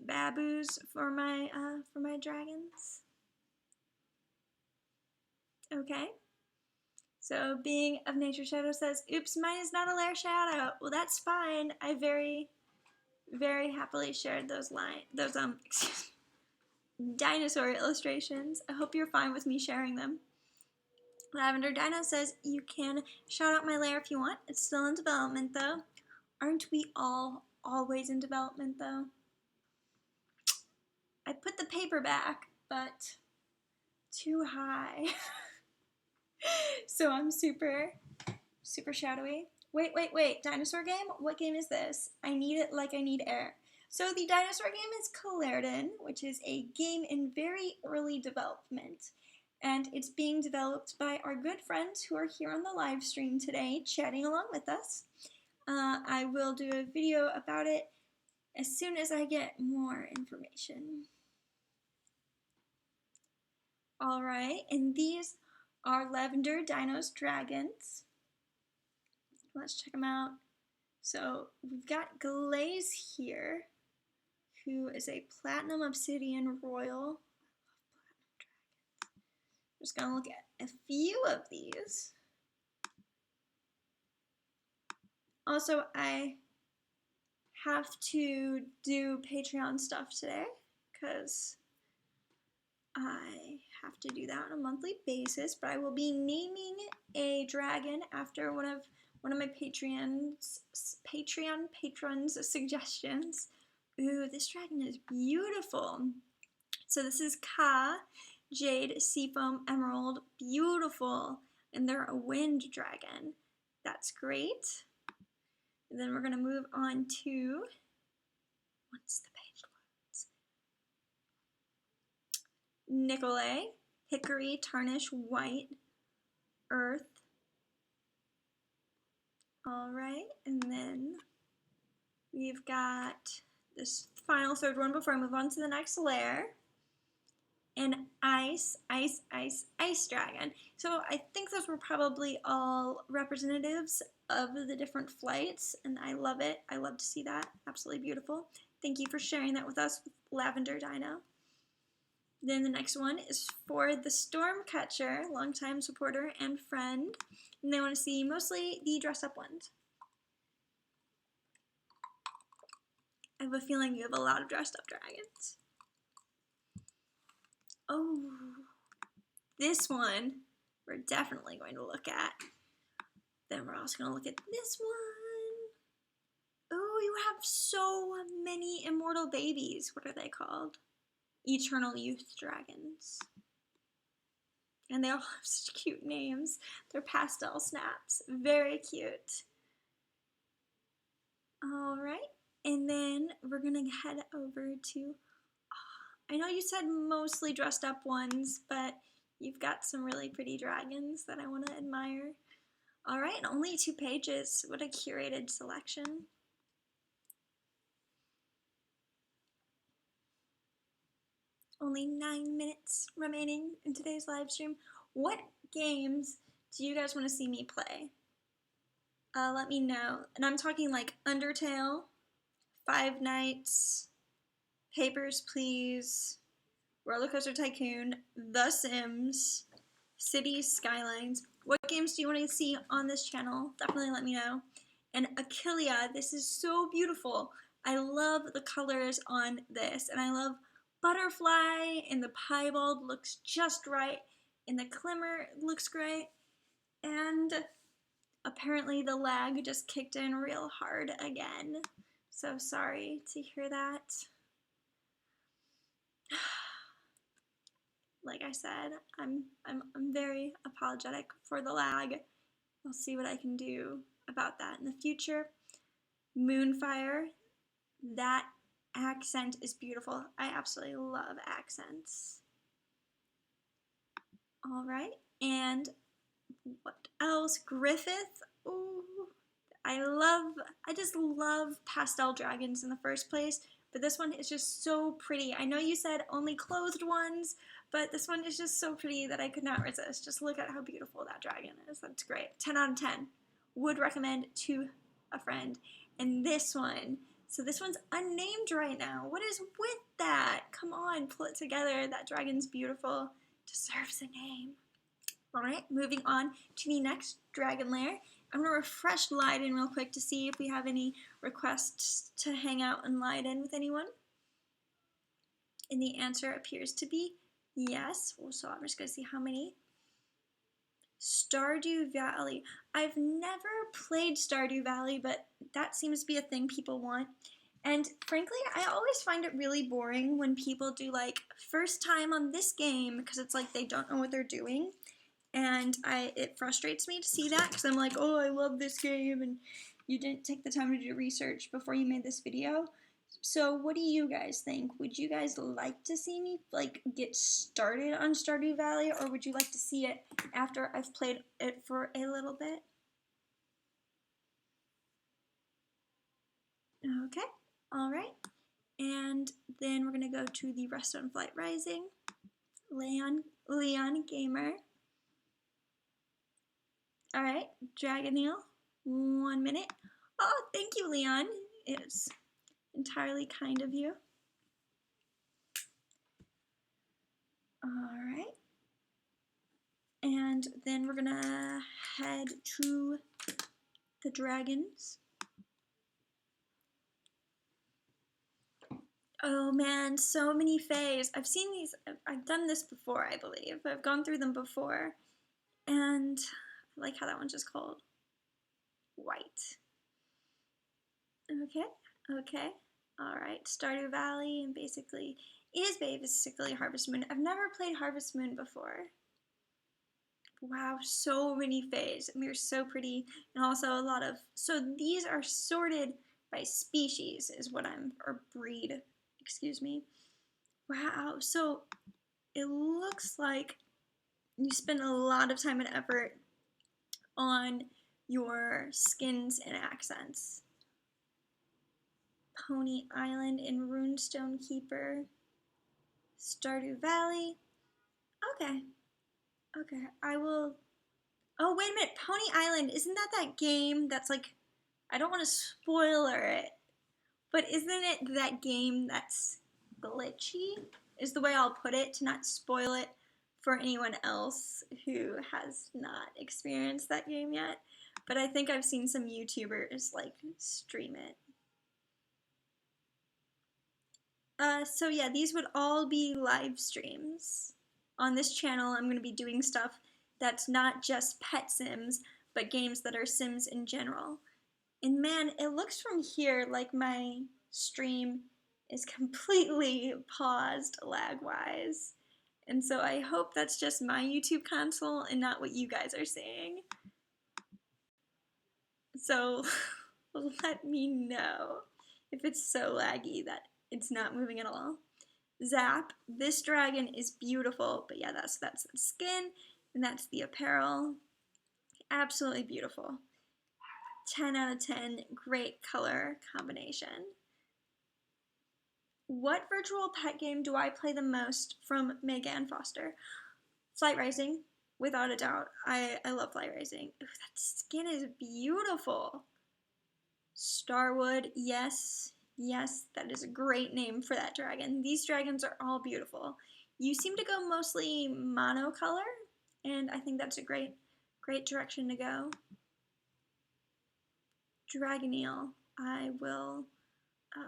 baboos for my dragons. Okay. So Being of Nature Shadow says, "Oops, mine is not a lair shout out." Well, that's fine. I very, very happily shared those dinosaur illustrations. I hope you're fine with me sharing them. Lavender Dino says, "You can shout out my lair if you want. It's still in development though." Aren't we all always in development though? I put the paper back, but too high. So I'm super, super shadowy. Wait, dinosaur game? What game is this? I need it like I need air. So the dinosaur game is Calerden, which is a game in very early development. And it's being developed by our good friends who are here on the live stream today, chatting along with us. I will do a video about it as soon as I get more information. Alright, and these are Lavender Dino's dragons. Let's check them out. So we've got Glaze here, who is a Platinum Obsidian Royal. I'm just gonna look at a few of these. Also, I have to do Patreon stuff today because I have to do that on a monthly basis, but I will be naming a dragon after one of my Patreon patrons' suggestions. Ooh, this dragon is beautiful. So this is Ka, Jade, Seafoam, Emerald. Beautiful. And they're a wind dragon. That's great. And then we're going to move on to, once the page loads, Nicolay, Hickory, Tarnish, White, Earth. Alright, and then we've got this final third one before I move on to the next layer. And Ice, Ice, Ice, Ice Dragon. So I think those were probably all representatives of the different flights, and I love it. I love to see that. Absolutely beautiful. Thank you for sharing that with us with Lavender Dino. Then the next one is for the Stormcatcher, longtime supporter and friend. And they want to see mostly the dress-up ones. I have a feeling you have a lot of dressed-up dragons. Oh, this one we're definitely going to look at. Then we're also going to look at this one. Oh, you have so many immortal babies. What are they called? Eternal Youth Dragons. And they all have such cute names. They're pastel snaps. Very cute. Alright, and then we're going to head over to, I know you said mostly dressed up ones, but you've got some really pretty dragons that I want to admire. Alright, and only 2 pages. What a curated selection. Only 9 minutes remaining in today's live stream. What games do you guys want to see me play? Let me know. And I'm talking like Undertale, Five Nights, Papers, Please, Roller Coaster Tycoon, The Sims, Cities, Skylines. What games do you want to see on this channel? Definitely let me know. And Achillea, this is so beautiful. I love the colors on this, and I love Butterfly, and the Piebald looks just right, and the Glimmer looks great, and apparently the lag just kicked in real hard again. So sorry to hear that. Like I said, I'm very apologetic for the lag. I'll see what I can do about that in the future. Moonfire, that accent is beautiful. I absolutely love accents. All right, and what else? Griffith. Ooh, I just love pastel dragons in the first place, but this one is just so pretty. I know you said only clothed ones, but this one is just so pretty that I could not resist. Just look at how beautiful that dragon is. That's great. 10 out of 10. Would recommend to a friend. And this one, so this one's unnamed right now. What is with that? Come on, pull it together. That dragon's beautiful. Deserves a name. Alright, moving on to the next dragon lair. I'm going to refresh Leiden real quick to see if we have any requests to hang out in Leiden with anyone. And the answer appears to be yes. So I'm just going to see how many. Stardew Valley. I've never played Stardew Valley, but that seems to be a thing people want. And frankly, I always find it really boring when people do like first time on this game, because it's like they don't know what they're doing. And it frustrates me to see that, because I'm like, oh, I love this game, and you didn't take the time to do research before you made this video. So what do you guys think? Would you guys like to see me like get started on Stardew Valley, or would you like to see it after I've played it for a little bit? Okay, alright. And then we're going to go to the Rest on Flight Rising. Leon Gamer. Alright, Dragoneel, 1 minute. Oh, thank you, Leon. It's entirely kind of you. Alright. And then we're gonna head to the dragons. Oh man, so many fays. I've seen these, I've done this before, I believe. I've gone through them before. And I like how that one's just called White. Okay, okay. Alright, Stardew Valley, and basically, is basically Harvest Moon. I've never played Harvest Moon before. Wow, so many fays. I mean, they're so pretty, and also a lot of, so these are sorted by species, is what or breed, excuse me. Wow, so it looks like you spend a lot of time and effort on your skins and accents. Pony Island and Runestone Keeper. Stardew Valley. Okay. Okay, I will. Oh, wait a minute. Pony Island. Isn't that game that's like. I don't want to spoiler it, but isn't it that game that's glitchy? Is the way I'll put it to not spoil it for anyone else who has not experienced that game yet. But I think I've seen some YouTubers like stream it. So yeah, these would all be live streams. On this channel, I'm going to be doing stuff that's not just pet sims, but games that are sims in general. And man, it looks from here like my stream is completely paused lag-wise. And so I hope that's just my YouTube console and not what you guys are seeing. So let me know if it's so laggy that it's not moving at all. Zap, this dragon is beautiful, but yeah, that's the skin, and that's the apparel. Absolutely beautiful. 10 out of 10, great color combination. What virtual pet game do I play the most from Megan Foster? Flight Racing, without a doubt. I love Flight Racing. Ooh, that skin is beautiful. Starwood, yes, yes, that is a great name for that dragon. These dragons are all beautiful. You seem to go mostly monocolor, and I think that's a great direction to go. Dragoneel, I will, I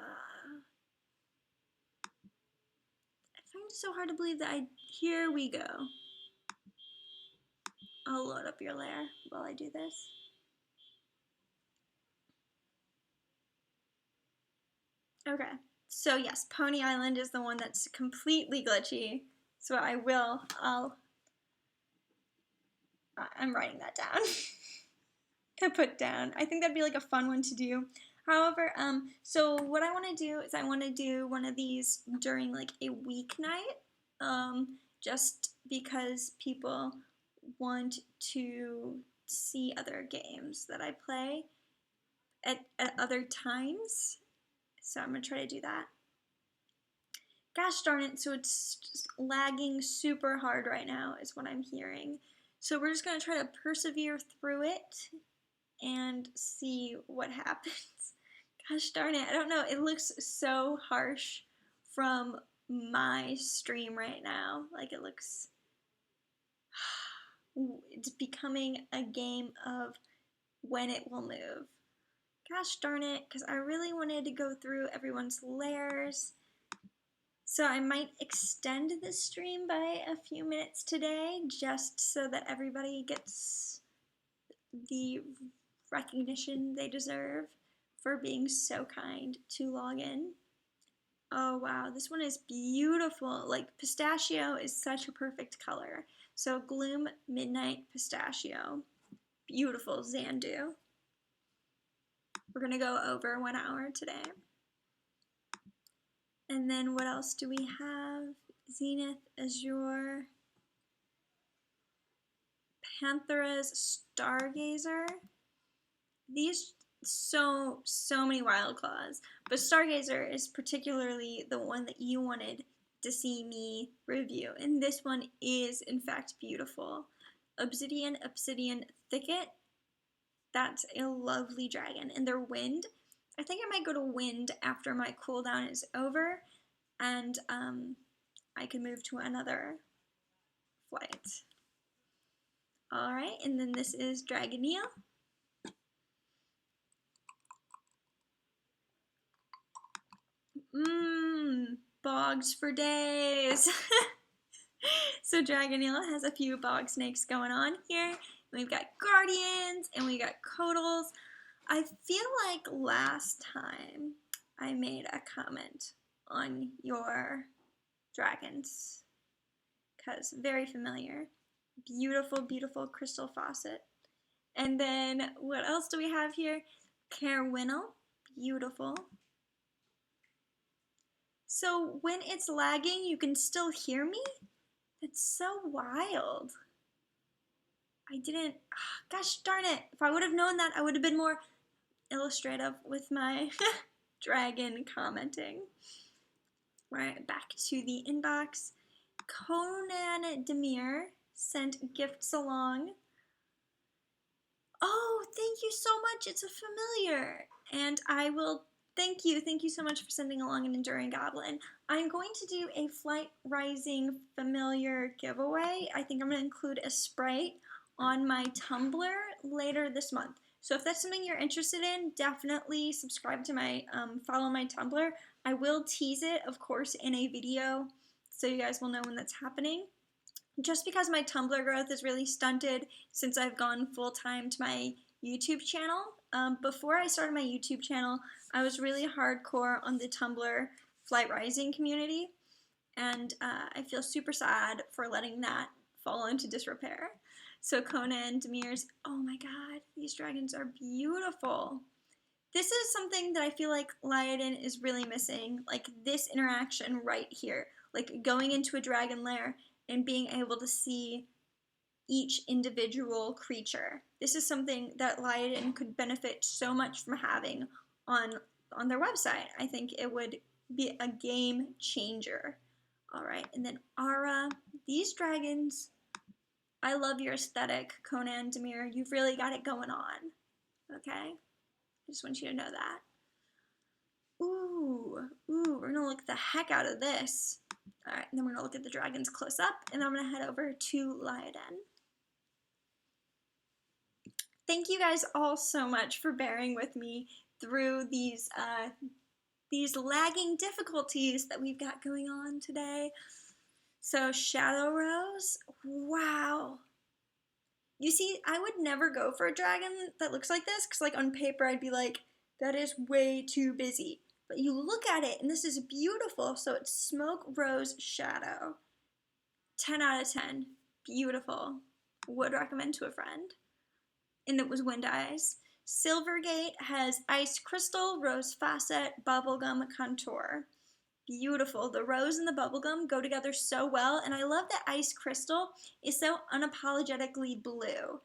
find it so hard to believe that here we go. I'll load up your lair while I do this. Okay, so yes, Pony Island is the one that's completely glitchy. So I'm writing that down. To put down. I think that'd be like a fun one to do. However, so what I want to do is I want to do one of these during like a weeknight, just because people want to see other games that I play at other times. So I'm going to try to do that. Gosh darn it, so it's just lagging super hard right now is what I'm hearing. So we're just going to try to persevere through it and see what happens. Gosh darn it, I don't know, it looks so harsh from my stream right now. Like it looks, it's becoming a game of when it will move. Gosh darn it, because I really wanted to go through everyone's lairs. So I might extend this stream by a few minutes today, just so that everybody gets the recognition they deserve for being so kind to log in. Oh wow, this one is beautiful. Like pistachio is such a perfect color. So Gloom Midnight Pistachio. Beautiful Xandu. We're gonna go over 1 hour today. And then what else do we have? Zenith Azure. Panthera's Stargazer. These so many wild claws, but Stargazer is particularly the one that you wanted to see me review, and this one is in fact beautiful. Obsidian Thicket. That's a lovely dragon, and their wind. I think I might go to wind after my cooldown is over, and I can move to another flight. Alright, and then this is Dragoneel. Bogs for days. So Dragoneel has a few bog snakes going on here. We've got Guardians, and we got Codals. I feel like last time I made a comment on your dragons, because very familiar. Beautiful, beautiful crystal faucet. And then what else do we have here? Carwinel, beautiful. So when it's lagging, you can still hear me? That's so wild. I didn't, gosh darn it. If I would have known that, I would have been more illustrative with my dragon commenting. Right, back to the inbox. Conan Demir sent gifts along. Oh, thank you so much. It's a familiar. And I will thank you so much for sending along an Enduring Goblin. I'm going to do a Flight Rising familiar giveaway. I think I'm going to include a Sprite on my Tumblr later this month. So if that's something you're interested in, definitely subscribe to my, follow my Tumblr. I will tease it, of course, in a video, so you guys will know when that's happening. Just because my Tumblr growth is really stunted since I've gone full-time to my YouTube channel. Before I started my YouTube channel, I was really hardcore on the Tumblr Flight Rising community, and I feel super sad for letting that fall into disrepair. So Conan Demir's, oh my god, these dragons are beautiful. This is something that I feel like Lair is really missing, like this interaction right here. Like going into a dragon lair and being able to see each individual creature. This is something that Lair could benefit so much from having on their website. I think it would be a game changer. Alright, and then Ara. These dragons, I love your aesthetic, Conan Demir. You've really got it going on. Okay? I just want you to know that. Ooh, we're gonna look the heck out of this. Alright, and then we're gonna look at the dragons close up, and then I'm gonna head over to Lair. Thank you guys all so much for bearing with me through these lagging difficulties that we've got going on today. So Shadow Rose, wow. You see, I would never go for a dragon that looks like this, because like on paper I'd be like, that is way too busy. But you look at it, and this is beautiful. So it's Smoke Rose Shadow. 10 out of 10. Beautiful. Would recommend to a friend. And it was Wind Eyes. Silvergate has Ice Crystal, Rose Facet, Bubblegum Contour. Beautiful. The rose and the bubblegum go together so well, and I love that Ice Crystal is so unapologetically blue,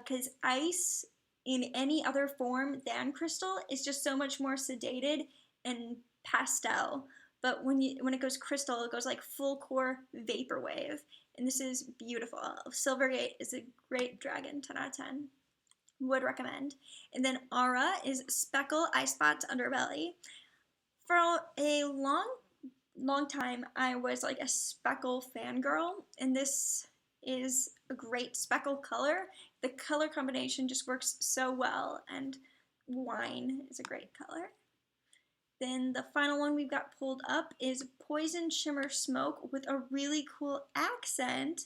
because ice in any other form than crystal is just so much more sedated and pastel. But when it goes crystal, it goes like full core vaporwave, and this is beautiful. Silvergate is a great dragon, 10 out of 10. Would recommend. And then Aura is Speckle Ice Spot Underbelly. For a long time, I was like a speckle fangirl, and this is a great speckle color. The color combination just works so well, and wine is a great color. Then the final one we've got pulled up is Poison Shimmer Smoke with a really cool accent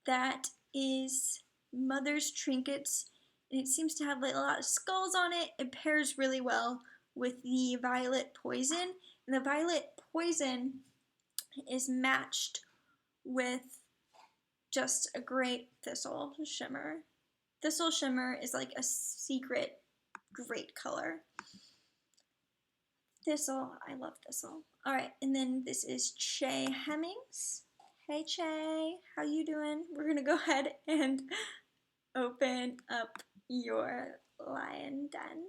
that is Mother's Trinkets, and it seems to have like a lot of skulls on it. It pairs really well with the Violet Poison, and the Violet Poison is matched with just a great Thistle Shimmer. Thistle Shimmer is like a secret great color. Thistle, I love Thistle. Alright, and then this is Che Hemmings. Hey Che, how you doing? We're gonna go ahead and open up your lion den.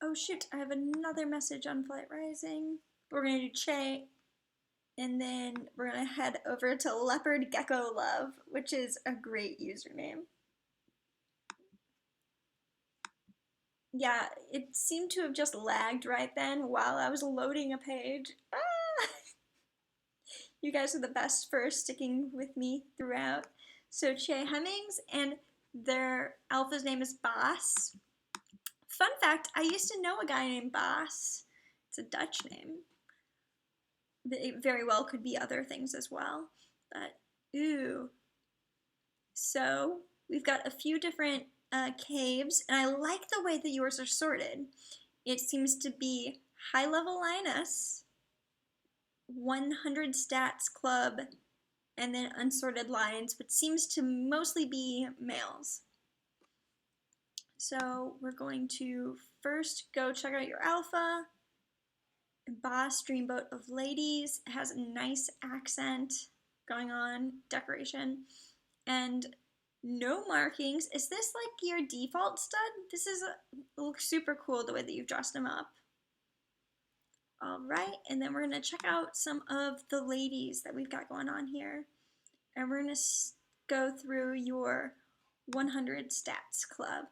Oh shoot, I have another message on Flight Rising. We're gonna do Che, and then we're gonna head over to Leopard Gecko Love, which is a great username. Yeah, it seemed to have just lagged right then while I was loading a page. Ah! You guys are the best for sticking with me throughout. So Che Hemmings, and their alpha's name is Bas. Fun fact, I used to know a guy named Bas. It's a Dutch name. It very well could be other things as well. But, ooh. So we've got a few different caves, and I like the way that yours are sorted. It seems to be high level lioness, 100 stats club, and then unsorted lions, which seems to mostly be males. So we're going to first go check out your alpha. Boss Dreamboat of Ladies. It has a nice accent going on, decoration, and no markings. Is this like your default stud? This looks super cool the way that you've dressed him up. All right, and then we're gonna check out some of the ladies that we've got going on here, and we're gonna go through your 100 stats club.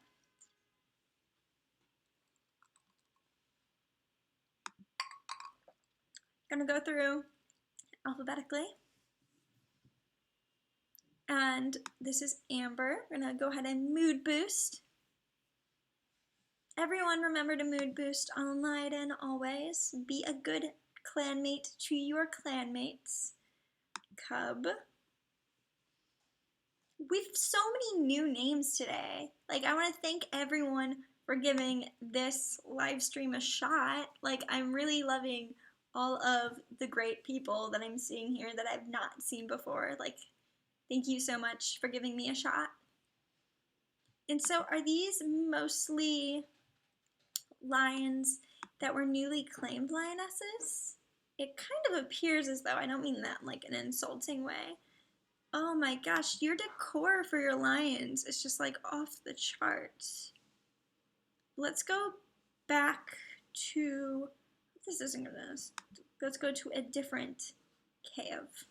Gonna go through alphabetically. And this is Amber. We're gonna go ahead and mood boost. Everyone remember to mood boost on Leiden always. Be a good clanmate to your clanmates. Cub. We've so many new names today. Like, I want to thank everyone for giving this live stream a shot. Like, I'm really loving all of the great people that I'm seeing here that I've not seen before. Like, thank you so much for giving me a shot. And so are these mostly lions that were newly claimed lionesses? It kind of appears as though, I don't mean that in like an insulting way. Oh my gosh, your decor for your lions is just like off the charts. Let's go back to, this isn't gonna, let's go to a different cave.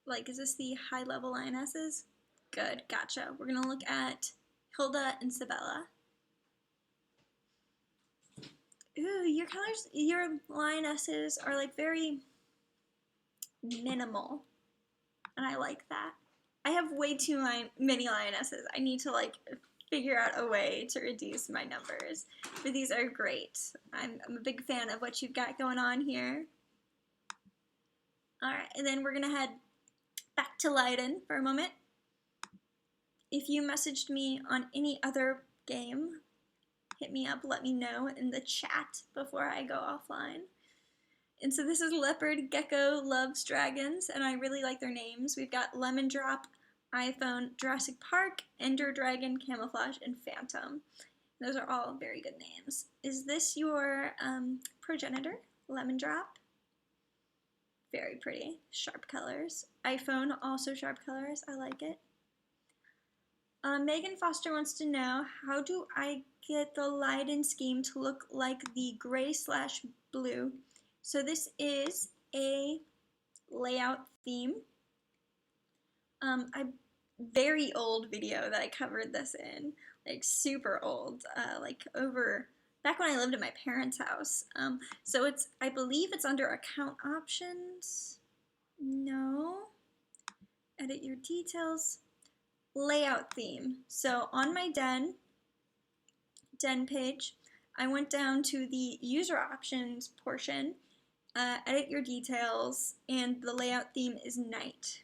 Like, is this the high level lionesses? Good, gotcha. We're gonna look at Hilda and Sabella. Ooh, your colors, your lionesses are like very minimal, and I like that. I have way too many lionesses. I need to like figure out a way to reduce my numbers, but these are great. I'm a big fan of what you've got going on here. All right, and then we're gonna head back to Leiden for a moment. If you messaged me on any other game, hit me up, let me know in the chat before I go offline. And so this is Leopard Gecko Loves Dragons, and I really like their names. We've got Lemon Drop, iPhone, Jurassic Park, Ender Dragon, Camouflage, and Phantom. Those are all very good names. Is this your progenitor, Lemon Drop? Very pretty, sharp colors. iPhone, also sharp colors, I like it. Megan Foster wants to know, how do I get the Leiden scheme to look like the gray/blue? So this is a layout theme. A very old video that I covered this in, like super old, like over, back when I lived at my parents' house. So it's, I believe it's under account options. No. Edit your details. Layout theme. So on my den page, I went down to the user options portion, edit your details, and the layout theme is night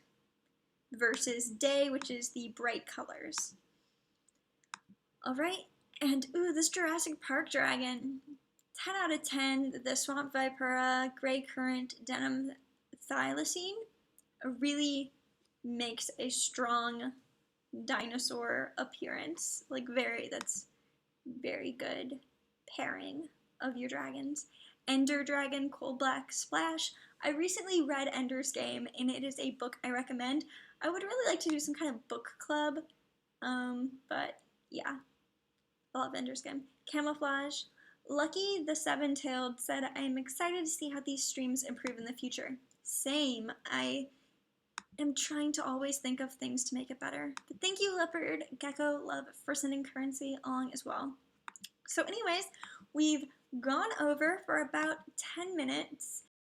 versus day, which is the bright colors. All right, and ooh, this Jurassic Park dragon, 10 out of 10. The Swamp Vipera, Gray Current, Denim Thylacine really makes a strong dinosaur appearance. Like that's very good pairing of your dragons. Ender Dragon, Coal Black Splash. I recently read Ender's Game, and it is a book I recommend. I would really like to do some kind of book club, but yeah, I love Ender's Game. Camouflage. Lucky the Seven-Tailed said, I am excited to see how these streams improve in the future. Same. I am trying to always think of things to make it better. But thank you, Leopard Gecko Love, for sending currency along as well. So anyways, we've gone over for about 10 minutes,